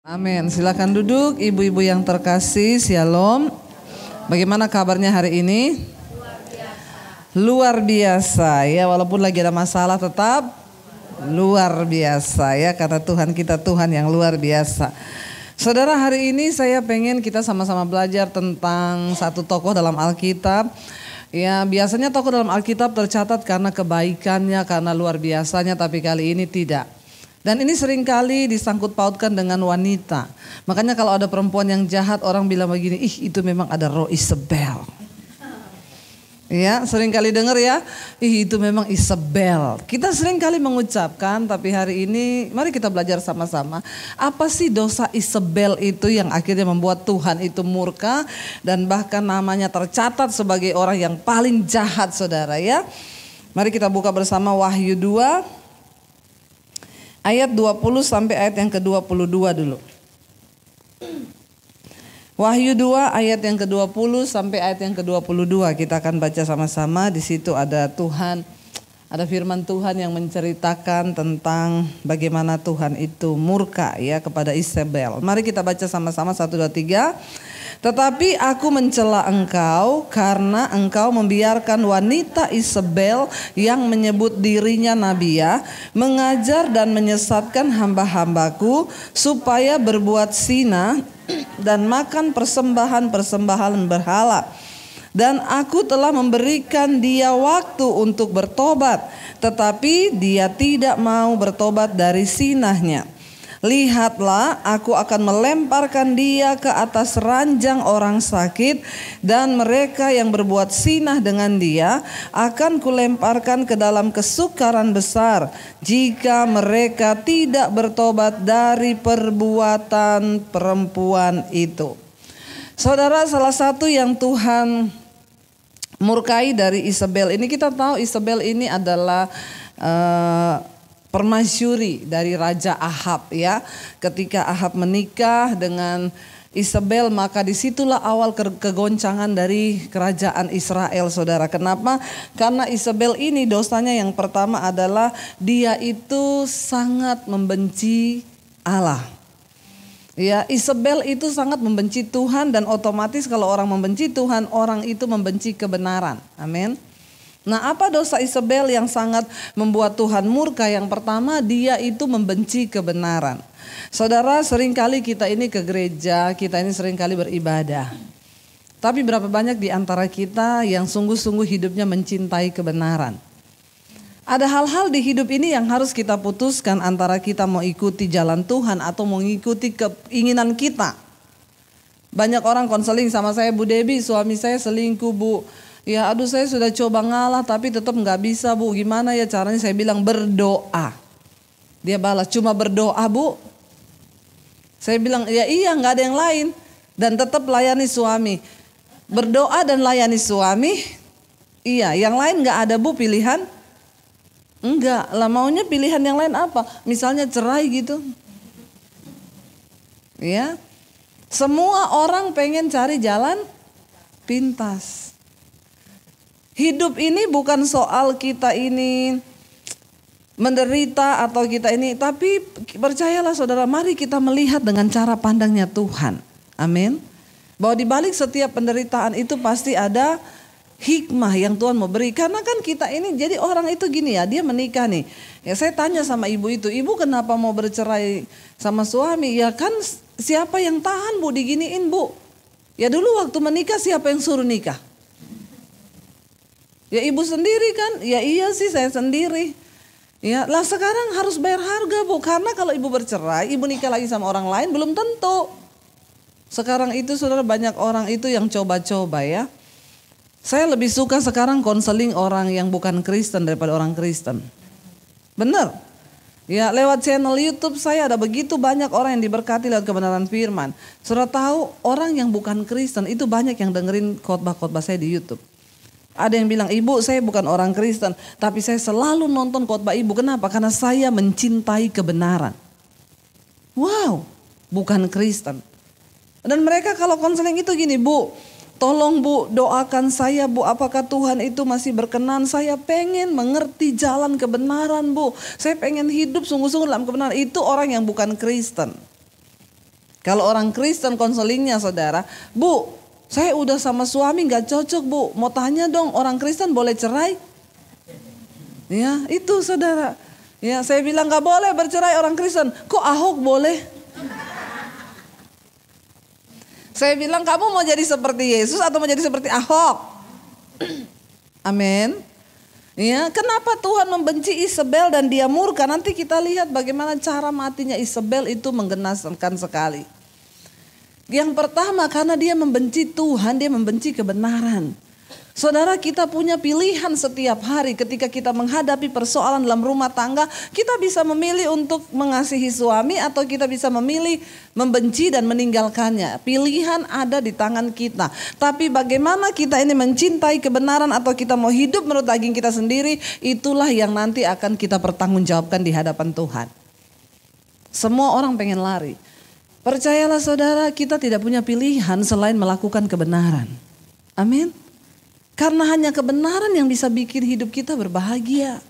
Amin. Silakan duduk, ibu-ibu yang terkasih. Shalom. Bagaimana kabarnya hari ini? Luar biasa ya, walaupun lagi ada masalah tetap luar biasa ya, karena Tuhan kita Tuhan yang luar biasa. Saudara, hari ini saya pengen kita sama-sama belajar tentang satu tokoh dalam Alkitab. Ya, biasanya tokoh dalam Alkitab tercatat karena kebaikannya, karena luar biasanya, tapi kali ini tidak. Dan ini seringkali disangkut pautkan dengan wanita. Makanya kalau ada perempuan yang jahat, orang bilang begini, ih itu memang ada roh Isabel. Ya, seringkali dengar ya, ih itu memang Isabel. Kita seringkali mengucapkan, tapi hari ini mari kita belajar sama-sama. Apa sih dosa Isabel itu yang akhirnya membuat Tuhan itu murka dan bahkan namanya tercatat sebagai orang yang paling jahat, saudara ya. Mari kita buka bersama Wahyu 2. Ayat 20 sampai ayat yang ke-22 dulu. Wahyu 2 ayat yang ke-20 sampai ayat yang ke-22 kita akan baca sama-sama. Di situ ada Tuhan, ada firman Tuhan yang menceritakan tentang bagaimana Tuhan itu murka ya kepada Isabel. Mari kita baca sama-sama 1 2 3. Tetapi aku mencela engkau karena engkau membiarkan wanita Isabel yang menyebut dirinya nabiya mengajar dan menyesatkan hamba-hambaku supaya berbuat zina dan makan persembahan-persembahan berhala. Dan aku telah memberikan dia waktu untuk bertobat, tetapi dia tidak mau bertobat dari zinahnya. Lihatlah, aku akan melemparkan dia ke atas ranjang orang sakit, dan mereka yang berbuat zina dengan dia akan kulemparkan ke dalam kesukaran besar jika mereka tidak bertobat dari perbuatan perempuan itu. Saudara, salah satu yang Tuhan murkai dari Isabel ini, kita tahu Isabel ini adalah permasyuri dari Raja Ahab ya. Ketika Ahab menikah dengan Isabel, maka disitulah awal kegoncangan dari kerajaan Israel, saudara. Kenapa? Karena Isabel ini dosanya yang pertama adalah dia itu sangat membenci Allah. Ya, Isabel itu sangat membenci Tuhan, dan otomatis kalau orang membenci Tuhan, orang itu membenci kebenaran. Amin. Nah, apa dosa Isabel yang sangat membuat Tuhan murka? Yang pertama, dia itu membenci kebenaran. Saudara, seringkali kita ini ke gereja, kita ini seringkali beribadah. Tapi berapa banyak di antara kita yang sungguh-sungguh hidupnya mencintai kebenaran? Ada hal-hal di hidup ini yang harus kita putuskan antara kita mau ikuti jalan Tuhan atau mau ikuti keinginan kita. Banyak orang konseling sama saya, Bu Debbie, suami saya selingkuh, Bu. Ya aduh, saya sudah coba ngalah tapi tetap gak bisa, Bu. Gimana ya caranya? Saya bilang berdoa. Dia balas, cuma berdoa, Bu? Saya bilang ya iya, gak ada yang lain. Dan tetap layani suami. Berdoa dan layani suami. Iya, yang lain gak ada, Bu, pilihan? Enggak lah, maunya pilihan yang lain apa? Misalnya cerai gitu. Ya, semua orang pengen cari jalan pintas. Hidup ini bukan soal kita ini menderita atau kita ini, tapi percayalah saudara, mari kita melihat dengan cara pandangnya Tuhan. Amin. Bahwa di balik setiap penderitaan itu pasti ada hikmah yang Tuhan mau beri. Karena kan kita ini jadi orang itu gini ya, dia menikah nih. Ya saya tanya sama ibu itu, ibu kenapa mau bercerai sama suami? Ya kan siapa yang tahan, Bu, diginiin, Bu? Ya dulu waktu menikah siapa yang suruh nikah? Ya ibu sendiri kan? Ya iya sih, saya sendiri. Ya lah sekarang harus bayar harga, Bu. Karena kalau ibu bercerai, ibu nikah lagi sama orang lain belum tentu. Sekarang itu saudara, banyak orang itu yang coba-coba ya. Saya lebih suka sekarang konseling orang yang bukan Kristen daripada orang Kristen. Benar. Ya lewat channel YouTube saya ada begitu banyak orang yang diberkati lewat kebenaran firman. Saudara tahu, orang yang bukan Kristen itu banyak yang dengerin khotbah-khotbah saya di YouTube. Ada yang bilang, ibu saya bukan orang Kristen, tapi saya selalu nonton khotbah ibu. Kenapa? Karena saya mencintai kebenaran. Wow, bukan Kristen. Dan mereka kalau konseling itu gini, Bu, tolong Bu doakan saya, Bu, apakah Tuhan itu masih berkenan? Saya pengen mengerti jalan kebenaran, Bu. Saya pengen hidup sungguh-sungguh dalam kebenaran. Itu orang yang bukan Kristen. Kalau orang Kristen konselingnya saudara, Bu, saya udah sama suami gak cocok Bu, mau tanya dong orang Kristen boleh cerai? Ya itu saudara. Ya saya bilang gak boleh bercerai orang Kristen, kok Ahok boleh? Saya bilang kamu mau jadi seperti Yesus atau mau jadi seperti Ahok? Amin. Ya, kenapa Tuhan membenci Isabel dan dia murka? Nanti kita lihat bagaimana cara matinya Isabel itu menggenaskan sekali. Yang pertama karena dia membenci Tuhan, dia membenci kebenaran. Saudara, kita punya pilihan setiap hari ketika kita menghadapi persoalan dalam rumah tangga. Kita bisa memilih untuk mengasihi suami atau kita bisa memilih membenci dan meninggalkannya. Pilihan ada di tangan kita. Tapi bagaimana kita ini mencintai kebenaran atau kita mau hidup menurut daging kita sendiri, itulah yang nanti akan kita pertanggungjawabkan di hadapan Tuhan. Semua orang pengen lari. Percayalah saudara, kita tidak punya pilihan selain melakukan kebenaran. Amin. Karena hanya kebenaran yang bisa bikin hidup kita berbahagia.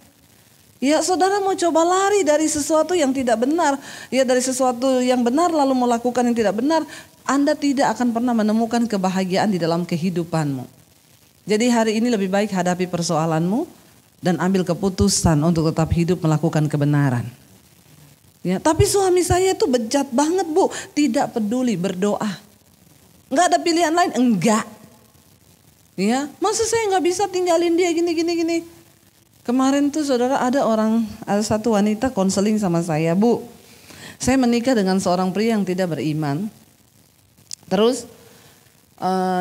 Ya saudara mau coba lari dari sesuatu yang tidak benar. Ya dari sesuatu yang benar lalu mau lakukan yang tidak benar. Anda tidak akan pernah menemukan kebahagiaan di dalam kehidupanmu. Jadi hari ini lebih baik hadapi persoalanmu. Dan ambil keputusan untuk tetap hidup melakukan kebenaran. Ya, tapi suami saya itu bejat banget Bu. Tidak peduli berdoa. Enggak ada pilihan lain? Enggak. Ya, masa saya nggak bisa tinggalin dia gini. Kemarin tuh saudara ada satu wanita konseling sama saya, Bu. Saya menikah dengan seorang pria yang tidak beriman. Terus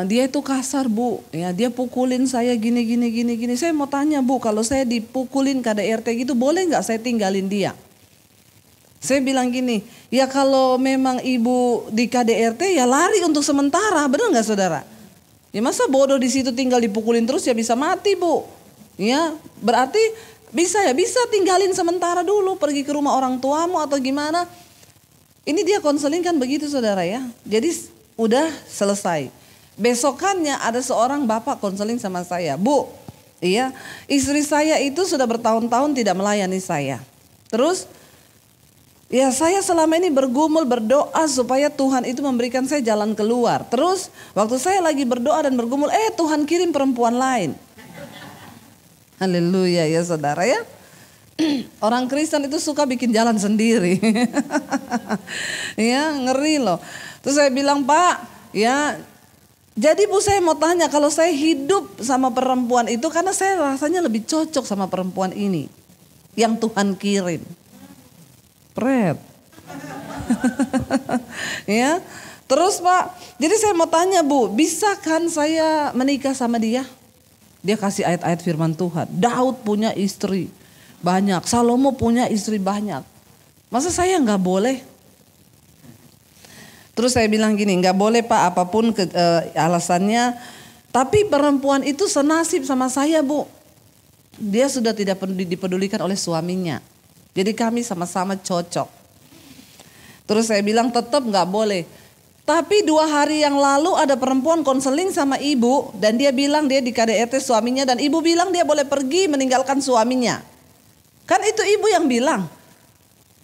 dia itu kasar Bu, ya dia pukulin saya gini. Saya mau tanya Bu, kalau saya dipukulin KDRT gitu boleh nggak saya tinggalin dia? Saya bilang gini, ya kalau memang ibu di KDRT ya lari untuk sementara, benar nggak saudara? Ya masa bodoh di situ tinggal dipukulin terus ya bisa mati Bu. Ya berarti bisa tinggalin sementara dulu pergi ke rumah orang tuamu atau gimana. Ini dia konseling kan begitu saudara ya. Jadi udah selesai. Besokannya ada seorang bapak konseling sama saya. Bu, iya istri saya itu sudah bertahun-tahun tidak melayani saya. Terus ya saya selama ini bergumul berdoa supaya Tuhan itu memberikan saya jalan keluar. Terus waktu saya lagi berdoa dan bergumul, Tuhan kirim perempuan lain. Haleluya ya saudara ya. Orang Kristen itu suka bikin jalan sendiri. Ya ngeri loh. Terus saya bilang Pak, ya jadi Bu saya mau tanya kalau saya hidup sama perempuan itu karena saya rasanya lebih cocok sama perempuan ini. Yang Tuhan kirim. Pret. Ya. Terus Pak, jadi saya mau tanya Bu, bisa kan saya menikah sama dia? Dia kasih ayat-ayat firman Tuhan. Daud punya istri banyak, Salomo punya istri banyak. Masa saya nggak boleh? Terus saya bilang gini, nggak boleh Pak apapun alasannya. Tapi perempuan itu senasib sama saya Bu. Dia sudah tidak dipedulikan oleh suaminya. Jadi kami sama-sama cocok. Terus saya bilang tetap gak boleh. Tapi 2 hari yang lalu ada perempuan konseling sama ibu. Dan dia bilang dia di KDRT suaminya. Dan ibu bilang dia boleh pergi meninggalkan suaminya. Kan itu ibu yang bilang.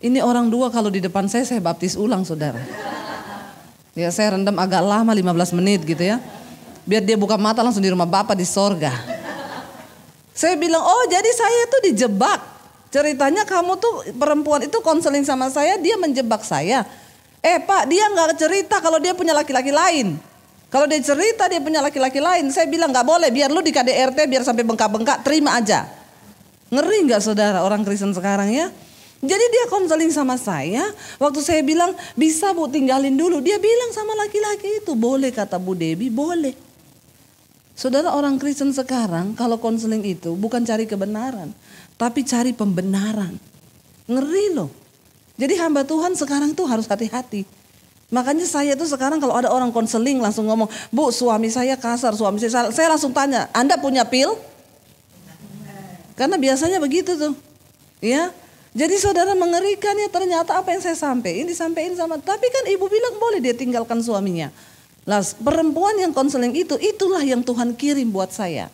Ini orang 2 kalau di depan saya baptis ulang saudara. Ya saya rendam agak lama 15 menit gitu ya. Biar dia buka mata langsung di rumah Bapak di sorga. Saya bilang oh jadi saya tuh dijebak. Ceritanya kamu tuh perempuan itu konseling sama saya, dia menjebak saya. Pak dia gak cerita kalau dia punya laki-laki lain. Kalau dia cerita dia punya laki-laki lain, saya bilang gak boleh, biar lu di KDRT biar sampai bengkak-bengkak, terima aja. Ngeri gak saudara orang Kristen sekarang ya? Jadi dia konseling sama saya, waktu saya bilang bisa Bu tinggalin dulu. Dia bilang sama laki-laki itu, boleh kata Bu Debbie, boleh. Saudara orang Kristen sekarang kalau konseling itu bukan cari kebenaran. Tapi cari pembenaran. Ngeri loh. Jadi hamba Tuhan sekarang tuh harus hati-hati. Makanya saya tuh sekarang kalau ada orang konseling langsung ngomong, Bu suami saya kasar, saya langsung tanya, Anda punya pil? Karena biasanya begitu tuh. Ya. Jadi saudara mengerikan ya ternyata apa yang saya sampaikan disampaikan sama. Tapi kan ibu bilang boleh dia tinggalkan suaminya. Lah perempuan yang konseling itu itulah yang Tuhan kirim buat saya.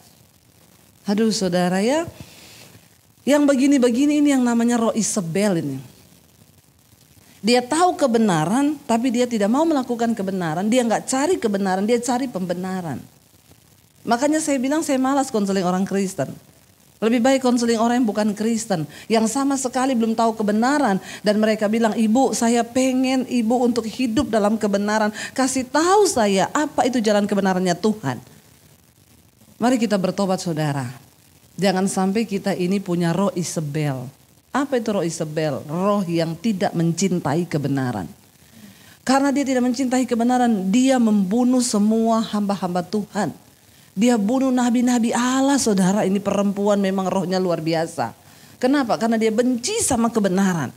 Aduh saudara ya. Yang begini-begini ini yang namanya roh Isabel ini. Dia tahu kebenaran, tapi dia tidak mau melakukan kebenaran. Dia nggak cari kebenaran, dia cari pembenaran. Makanya saya bilang saya malas konseling orang Kristen. Lebih baik konseling orang yang bukan Kristen, yang sama sekali belum tahu kebenaran. Dan mereka bilang, ibu saya pengen ibu untuk hidup dalam kebenaran. Kasih tahu saya apa itu jalan kebenarannya Tuhan. Mari kita bertobat saudara. Jangan sampai kita ini punya roh Isabel. Apa itu roh Isabel? Roh yang tidak mencintai kebenaran. Karena dia tidak mencintai kebenaran, dia membunuh semua hamba-hamba Tuhan. Dia bunuh nabi-nabi Allah saudara. Ini perempuan memang rohnya luar biasa. Kenapa? Karena dia benci sama kebenaran.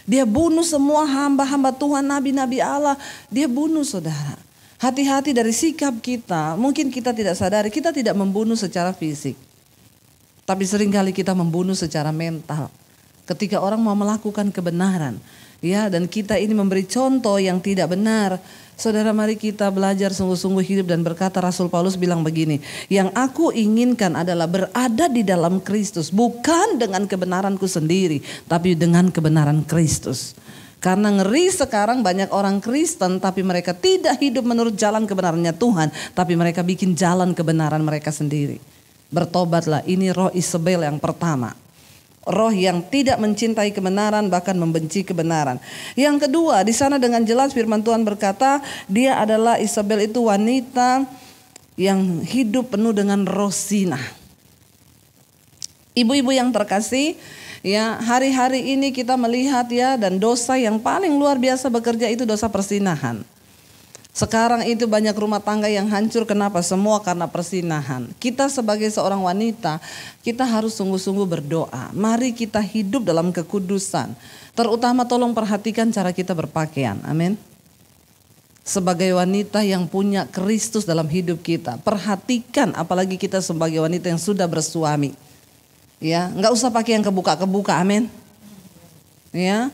Dia bunuh semua hamba-hamba Tuhan, nabi-nabi Allah. Dia bunuh saudara. Hati-hati dari sikap kita. Mungkin kita tidak sadari, kita tidak membunuh secara fisik. Tapi seringkali kita membunuh secara mental. Ketika orang mau melakukan kebenaran, ya, dan kita ini memberi contoh yang tidak benar, saudara, mari kita belajar sungguh-sungguh hidup dan berkata, Rasul Paulus bilang begini, yang aku inginkan adalah berada di dalam Kristus, bukan dengan kebenaranku sendiri, tapi dengan kebenaran Kristus. Karena ngeri sekarang banyak orang Kristen, tapi mereka tidak hidup menurut jalan kebenarannya Tuhan, tapi mereka bikin jalan kebenaran mereka sendiri. Bertobatlah, ini roh Isabel yang pertama. Roh yang tidak mencintai kebenaran, bahkan membenci kebenaran. Yang kedua, di sana dengan jelas firman Tuhan berkata, dia adalah Isabel itu wanita yang hidup penuh dengan roh zinah. Ibu-ibu yang terkasih, ya, hari-hari ini kita melihat ya, dan dosa yang paling luar biasa bekerja itu dosa persinahan. Sekarang itu banyak rumah tangga yang hancur, kenapa? Semua karena persinahan. Kita sebagai seorang wanita, kita harus sungguh-sungguh berdoa. Mari kita hidup dalam kekudusan. Terutama tolong perhatikan cara kita berpakaian. Amin. Sebagai wanita yang punya Kristus dalam hidup kita, perhatikan, apalagi kita sebagai wanita yang sudah bersuami. Ya, nggak usah pakai yang kebuka-kebuka. Amin. Ya.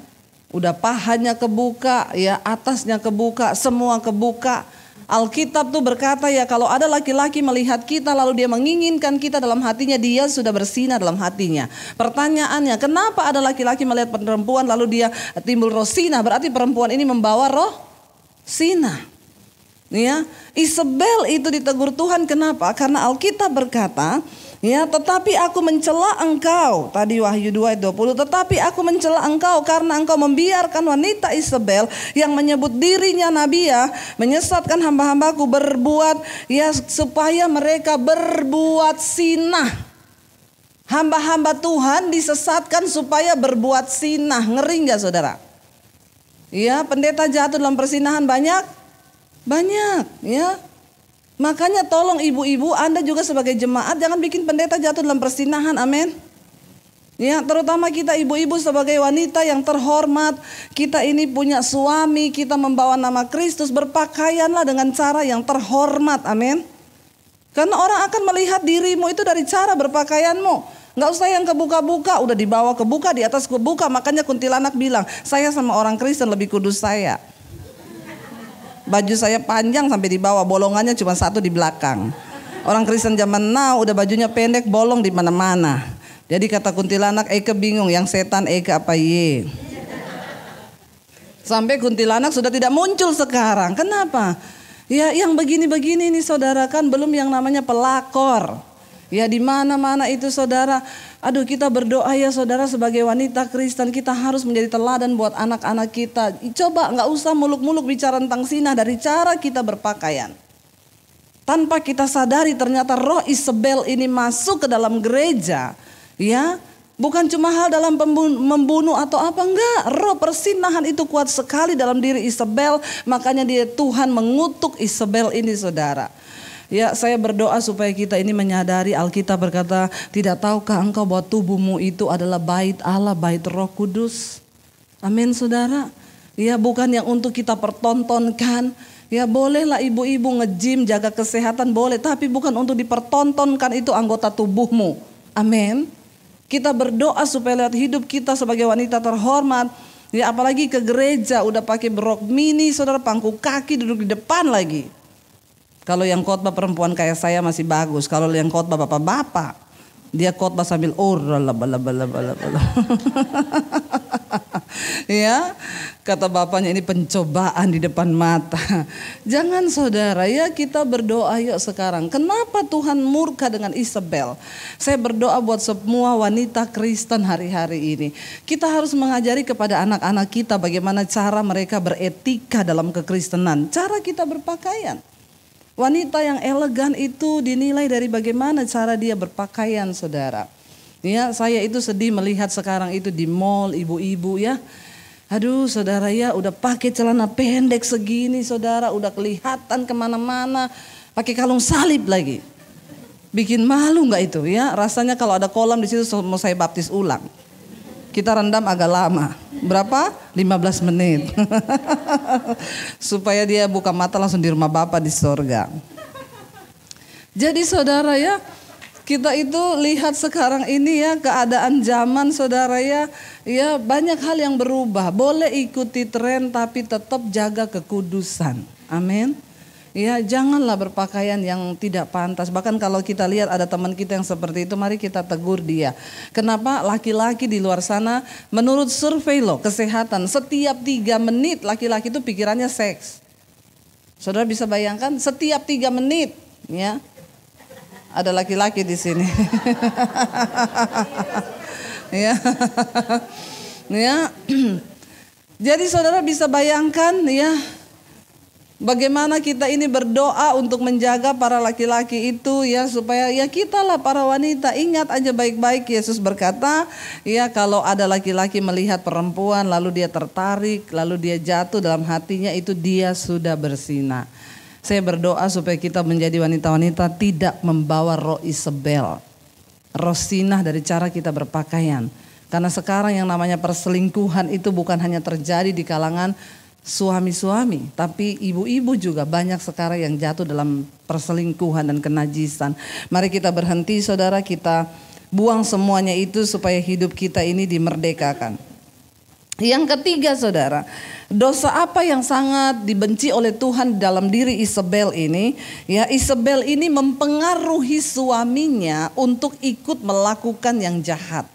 Udah pahanya kebuka, ya, atasnya kebuka, semua kebuka. Alkitab tuh berkata ya, kalau ada laki-laki melihat kita lalu dia menginginkan kita dalam hatinya, dia sudah bersinah dalam hatinya. Pertanyaannya, kenapa ada laki-laki melihat perempuan lalu dia timbul roh sinah? Berarti perempuan ini membawa roh sinah. Ya, Isabel itu ditegur Tuhan, kenapa? Karena Alkitab berkata, ya, tetapi aku mencela engkau. Tadi Wahyu 2 ayat 20. Tetapi aku mencela engkau karena engkau membiarkan wanita Isabel yang menyebut dirinya nabiah menyesatkan hamba-hambaku berbuat, ya, supaya mereka berbuat sinah. Hamba-hamba Tuhan disesatkan supaya berbuat sinah. Ngeri nggak saudara? Ya, pendeta jatuh dalam persinahan banyak, ya. Makanya tolong ibu-ibu, Anda juga sebagai jemaat jangan bikin pendeta jatuh dalam persinahan. Amin. Ya, terutama kita ibu-ibu sebagai wanita yang terhormat, kita ini punya suami, kita membawa nama Kristus, berpakaianlah dengan cara yang terhormat. Amin. Karena orang akan melihat dirimu itu dari cara berpakaianmu. Gak usah yang kebuka-buka, udah dibawa kebuka, di atas kebuka. Makanya kuntilanak bilang, saya sama orang Kristen lebih kudus saya. Baju saya panjang sampai di bawah, bolongannya cuma satu di belakang. Orang Kristen zaman now udah bajunya pendek, bolong di mana-mana. Jadi kata kuntilanak, Eke bingung yang setan Eke apa ye. Sampai kuntilanak sudah tidak muncul sekarang. Kenapa? Ya, yang begini-begini nih saudara, kan belum yang namanya pelakor. Ya, di mana-mana itu saudara. Aduh, kita berdoa ya saudara, sebagai wanita Kristen kita harus menjadi teladan buat anak-anak kita. Coba nggak usah muluk-muluk bicara tentang sinah, dari cara kita berpakaian. Tanpa kita sadari ternyata roh Isabel ini masuk ke dalam gereja. Ya, bukan cuma hal dalam membunuh atau apa, enggak. Roh persinahan itu kuat sekali dalam diri Isabel. Makanya Tuhan mengutuk Isabel ini saudara. Ya, saya berdoa supaya kita ini menyadari, Alkitab berkata, tidak tahukah engkau bahwa tubuhmu itu adalah bait Allah, bait Roh Kudus. Amin saudara. Ya, bukan yang untuk kita pertontonkan. Ya, bolehlah ibu-ibu nge-gym, jaga kesehatan boleh, tapi bukan untuk dipertontonkan, itu anggota tubuhmu. Amin. Kita berdoa supaya lihat hidup kita sebagai wanita terhormat. Ya, apalagi ke gereja udah pakai berok mini, saudara, pangku kaki, duduk di depan lagi. Kalau yang khotbah perempuan kayak saya masih bagus. Kalau yang khotbah bapak-bapak, dia khotbah sambil Ya, kata bapaknya ini pencobaan di depan mata. Jangan saudara ya, kita berdoa yuk sekarang. Kenapa Tuhan murka dengan Isabel? Saya berdoa buat semua wanita Kristen hari-hari ini. Kita harus mengajari kepada anak-anak kita bagaimana cara mereka beretika dalam kekristenan. Cara kita berpakaian. Wanita yang elegan itu dinilai dari bagaimana cara dia berpakaian, saudara. Ya, saya itu sedih melihat sekarang itu di mall ibu-ibu ya. Aduh saudara ya, udah pakai celana pendek segini saudara, udah kelihatan kemana-mana, pakai kalung salib lagi. Bikin malu nggak itu ya? Rasanya kalau ada kolam di situ mau saya baptis ulang. Kita rendam agak lama. Berapa? 15 menit. Supaya dia buka mata langsung di rumah Bapa di sorga. Jadi saudara ya, kita itu lihat sekarang ini ya, keadaan zaman saudara ya, ya banyak hal yang berubah. Boleh ikuti tren tapi tetap jaga kekudusan. Amin. Ya, janganlah berpakaian yang tidak pantas. Bahkan kalau kita lihat ada teman kita yang seperti itu, mari kita tegur dia. Kenapa laki-laki di luar sana, menurut survei loh kesehatan, setiap 3 menit laki-laki itu pikirannya seks. Saudara bisa bayangkan setiap 3 menit ya. Ada laki-laki di sini. Ya. Ya. Jadi saudara bisa bayangkan ya, bagaimana kita ini berdoa untuk menjaga para laki-laki itu ya, supaya ya kita lah para wanita ingat aja baik-baik, Yesus berkata ya, kalau ada laki-laki melihat perempuan lalu dia tertarik, lalu dia jatuh dalam hatinya, itu dia sudah berzina. Saya berdoa supaya kita menjadi wanita-wanita tidak membawa roh Isabel, roh sinah dari cara kita berpakaian. Karena sekarang yang namanya perselingkuhan itu bukan hanya terjadi di kalangan suami-suami, tapi ibu-ibu juga banyak sekarang yang jatuh dalam perselingkuhan dan kenajisan. Mari kita berhenti saudara, kita buang semuanya itu supaya hidup kita ini dimerdekakan. Yang ketiga saudara, dosa apa yang sangat dibenci oleh Tuhan dalam diri Isabel ini? Ya, Isabel ini mempengaruhi suaminya untuk ikut melakukan yang jahat.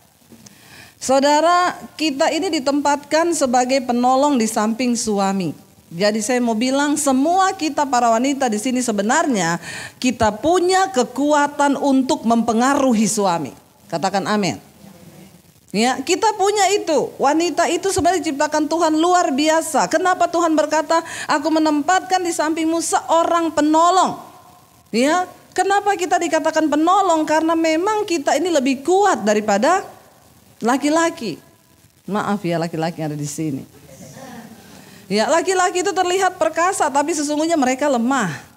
Saudara, kita ini ditempatkan sebagai penolong di samping suami. Jadi saya mau bilang semua kita para wanita di sini sebenarnya kita punya kekuatan untuk mempengaruhi suami. Katakan amin. Ya, kita punya itu. Wanita itu sebenarnya diciptakan Tuhan luar biasa. Kenapa Tuhan berkata, aku menempatkan di sampingmu seorang penolong. Ya, kenapa kita dikatakan penolong? Karena memang kita ini lebih kuat daripada laki-laki. Maaf ya laki-laki yang ada di sini. Ya, laki-laki itu terlihat perkasa tapi sesungguhnya mereka lemah.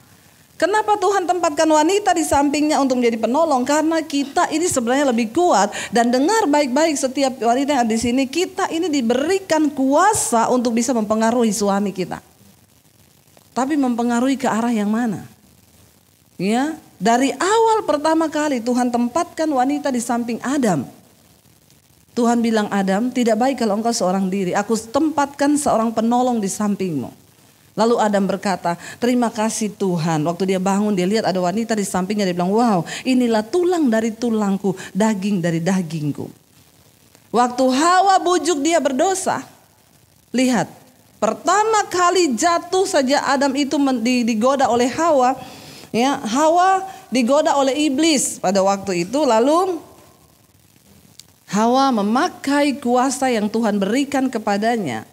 Kenapa Tuhan tempatkan wanita di sampingnya untuk menjadi penolong? Karena kita ini sebenarnya lebih kuat. Dan dengar baik-baik setiap wanita yang ada di sini, kita ini diberikan kuasa untuk bisa mempengaruhi suami kita. Tapi mempengaruhi ke arah yang mana? Ya, dari awal pertama kali Tuhan tempatkan wanita di samping Adam. Tuhan bilang, Adam, tidak baik kalau engkau seorang diri. Aku tempatkan seorang penolong di sampingmu. Lalu Adam berkata, terima kasih Tuhan. Waktu dia bangun, dia lihat ada wanita di sampingnya. Dia bilang, wow, inilah tulang dari tulangku, daging dari dagingku. Waktu Hawa bujuk dia berdosa. Lihat, pertama kali jatuh saja Adam itu digoda oleh Hawa. Ya, Hawa digoda oleh iblis pada waktu itu. Lalu Hawa memakai kuasa yang Tuhan berikan kepadanya.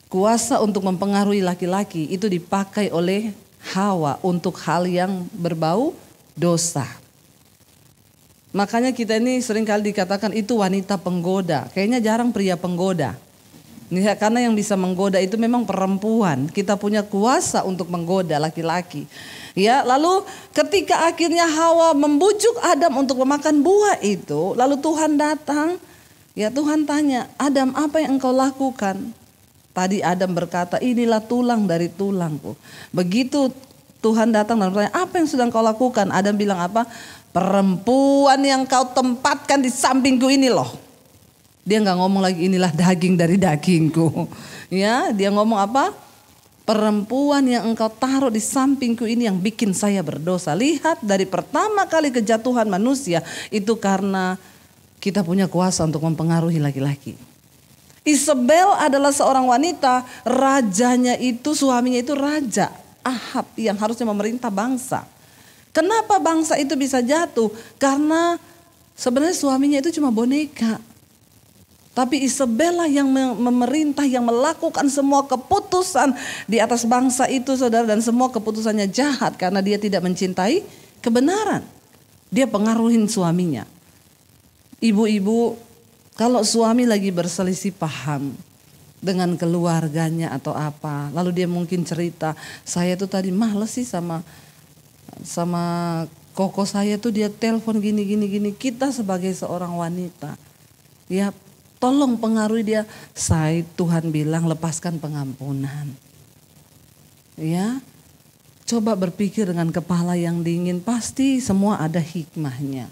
Kuasa untuk mempengaruhi laki-laki itu dipakai oleh Hawa untuk hal yang berbau dosa. Makanya kita ini seringkali dikatakan itu wanita penggoda. Kayaknya jarang pria penggoda. Karena yang bisa menggoda itu memang perempuan. Kita punya kuasa untuk menggoda laki-laki. Ya, lalu ketika akhirnya Hawa membujuk Adam untuk memakan buah itu, lalu Tuhan datang. Ya, Tuhan tanya, Adam, apa yang engkau lakukan? Tadi Adam berkata, inilah tulang dari tulangku. Begitu Tuhan datang dan bertanya, apa yang sedang kau lakukan? Adam bilang apa? Perempuan yang kau tempatkan di sampingku ini loh. Dia nggak ngomong lagi inilah daging dari dagingku. Ya, dia ngomong apa? Perempuan yang engkau taruh di sampingku ini yang bikin saya berdosa. Lihat, dari pertama kali kejatuhan manusia itu karena kita punya kuasa untuk mempengaruhi laki-laki. Isabel adalah seorang wanita, rajanya itu, suaminya itu raja Ahab yang harusnya memerintah bangsa. Kenapa bangsa itu bisa jatuh? Karena sebenarnya suaminya itu cuma boneka. Tapi Isabel lah yang memerintah, yang melakukan semua keputusan di atas bangsa itu, saudara. Dan semua keputusannya jahat karena dia tidak mencintai kebenaran. Dia pengaruhin suaminya. Ibu-ibu, kalau suami lagi berselisih paham dengan keluarganya atau apa, lalu dia mungkin cerita, saya tuh tadi males sih sama koko saya tuh, dia telepon gini. Kita sebagai seorang wanita, ya tolong pengaruhi dia. Saya, Tuhan bilang lepaskan pengampunan. Ya, coba berpikir dengan kepala yang dingin, pasti semua ada hikmahnya.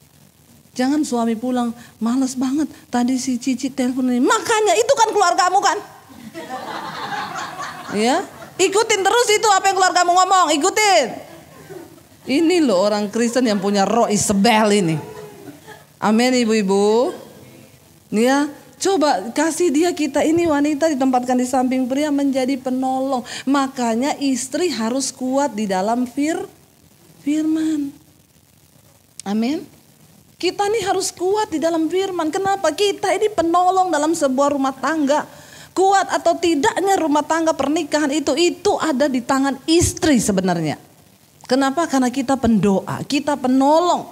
Jangan suami pulang, males banget tadi si Cici telepon ini. Makanya itu kan keluargamu kan. Ya, ikutin terus itu apa yang keluargamu ngomong, ikutin. Ini loh orang Kristen yang punya roh Isabel ini. Amin ibu-ibu. Ya, coba kasih dia, kita ini wanita ditempatkan di samping pria menjadi penolong. Makanya istri harus kuat di dalam firman. Amin. Kita nih harus kuat di dalam firman. Kenapa? Kita ini penolong dalam sebuah rumah tangga. Kuat atau tidaknya rumah tangga pernikahan itu ada di tangan istri sebenarnya. Kenapa? Karena kita pendoa, kita penolong.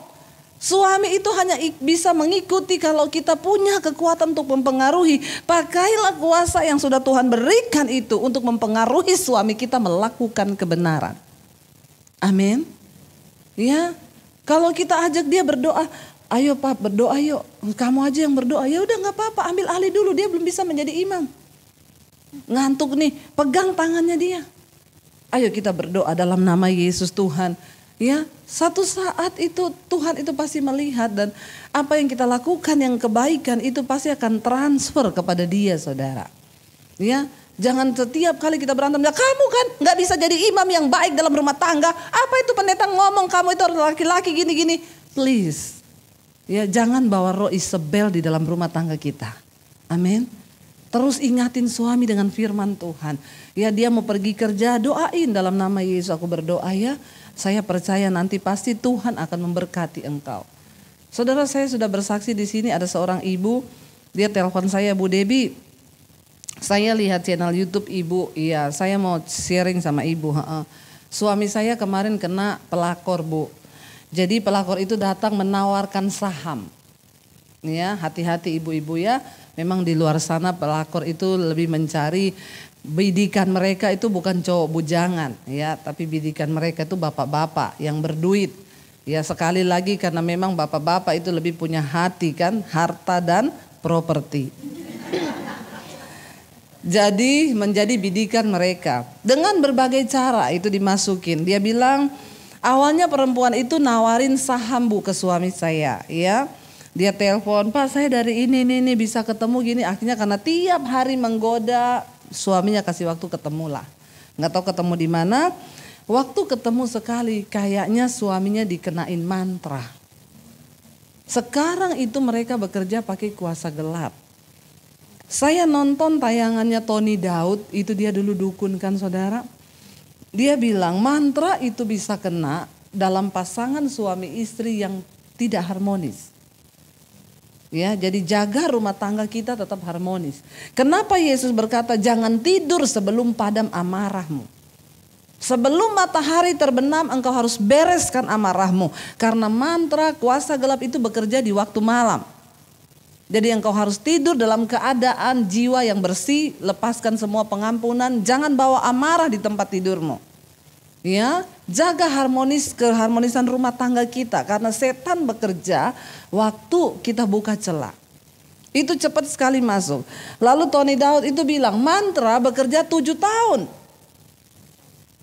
Suami itu hanya bisa mengikuti kalau kita punya kekuatan untuk mempengaruhi. Pakailah kuasa yang sudah Tuhan berikan itu untuk mempengaruhi suami kita melakukan kebenaran. Amin. Ya, kalau kita ajak dia berdoa, ayo Pak berdoa yuk, kamu aja yang berdoa. Ya udah nggak apa-apa, ambil alih dulu, dia belum bisa menjadi imam. Ngantuk nih, pegang tangannya dia. Ayo kita berdoa dalam nama Yesus Tuhan. Ya, satu saat itu Tuhan itu pasti melihat, dan apa yang kita lakukan yang kebaikan itu pasti akan transfer kepada dia, saudara. Ya, jangan setiap kali kita berantem, ya kamu kan nggak bisa jadi imam yang baik dalam rumah tangga. Apa itu pendeta ngomong kamu itu laki-laki gini-gini. Please, ya jangan bawa roh Isabel di dalam rumah tangga kita. Amin. Terus ingatin suami dengan firman Tuhan. Ya dia mau pergi kerja, doain dalam nama Yesus, aku berdoa ya. Saya percaya nanti pasti Tuhan akan memberkati engkau. Saudara, saya sudah bersaksi di sini, ada seorang ibu, dia telepon saya, Bu Debbie, saya lihat channel YouTube ibu, iya saya mau sharing sama ibu. Suami saya kemarin kena pelakor, Bu. Jadi pelakor itu datang menawarkan saham. Ya, hati-hati ibu-ibu ya. Memang di luar sana pelakor itu lebih mencari bidikan mereka itu bukan cowok bujangan ya, tapi bidikan mereka itu bapak-bapak yang berduit. Ya sekali lagi karena memang bapak-bapak itu lebih punya hati kan, harta dan properti. Jadi menjadi bidikan mereka. Dengan berbagai cara itu dimasukin. Dia bilang awalnya perempuan itu nawarin saham Bu ke suami saya ya. Dia telepon, Pak saya dari ini bisa ketemu gini. Akhirnya karena tiap hari menggoda, suaminya kasih waktu ketemu lah. Nggak tahu ketemu di mana. Waktu ketemu sekali kayaknya suaminya dikenain mantra. Sekarang itu mereka bekerja pakai kuasa gelap. Saya nonton tayangannya Tony Daud, itu dia dulu dukun kan saudara. Dia bilang mantra itu bisa kena dalam pasangan suami istri yang tidak harmonis. Ya, jadi jaga rumah tangga kita tetap harmonis. Kenapa Yesus berkata jangan tidur sebelum padam amarahmu. Sebelum matahari terbenam engkau harus bereskan amarahmu. Karena mantra kuasa gelap itu bekerja di waktu malam. Jadi engkau harus tidur dalam keadaan jiwa yang bersih. Lepaskan semua pengampunan. Jangan bawa amarah di tempat tidurmu. Ya, jaga keharmonisan rumah tangga kita karena setan bekerja waktu kita buka celah. Itu cepat sekali masuk. Lalu Tony Daud itu bilang mantra bekerja 7 tahun.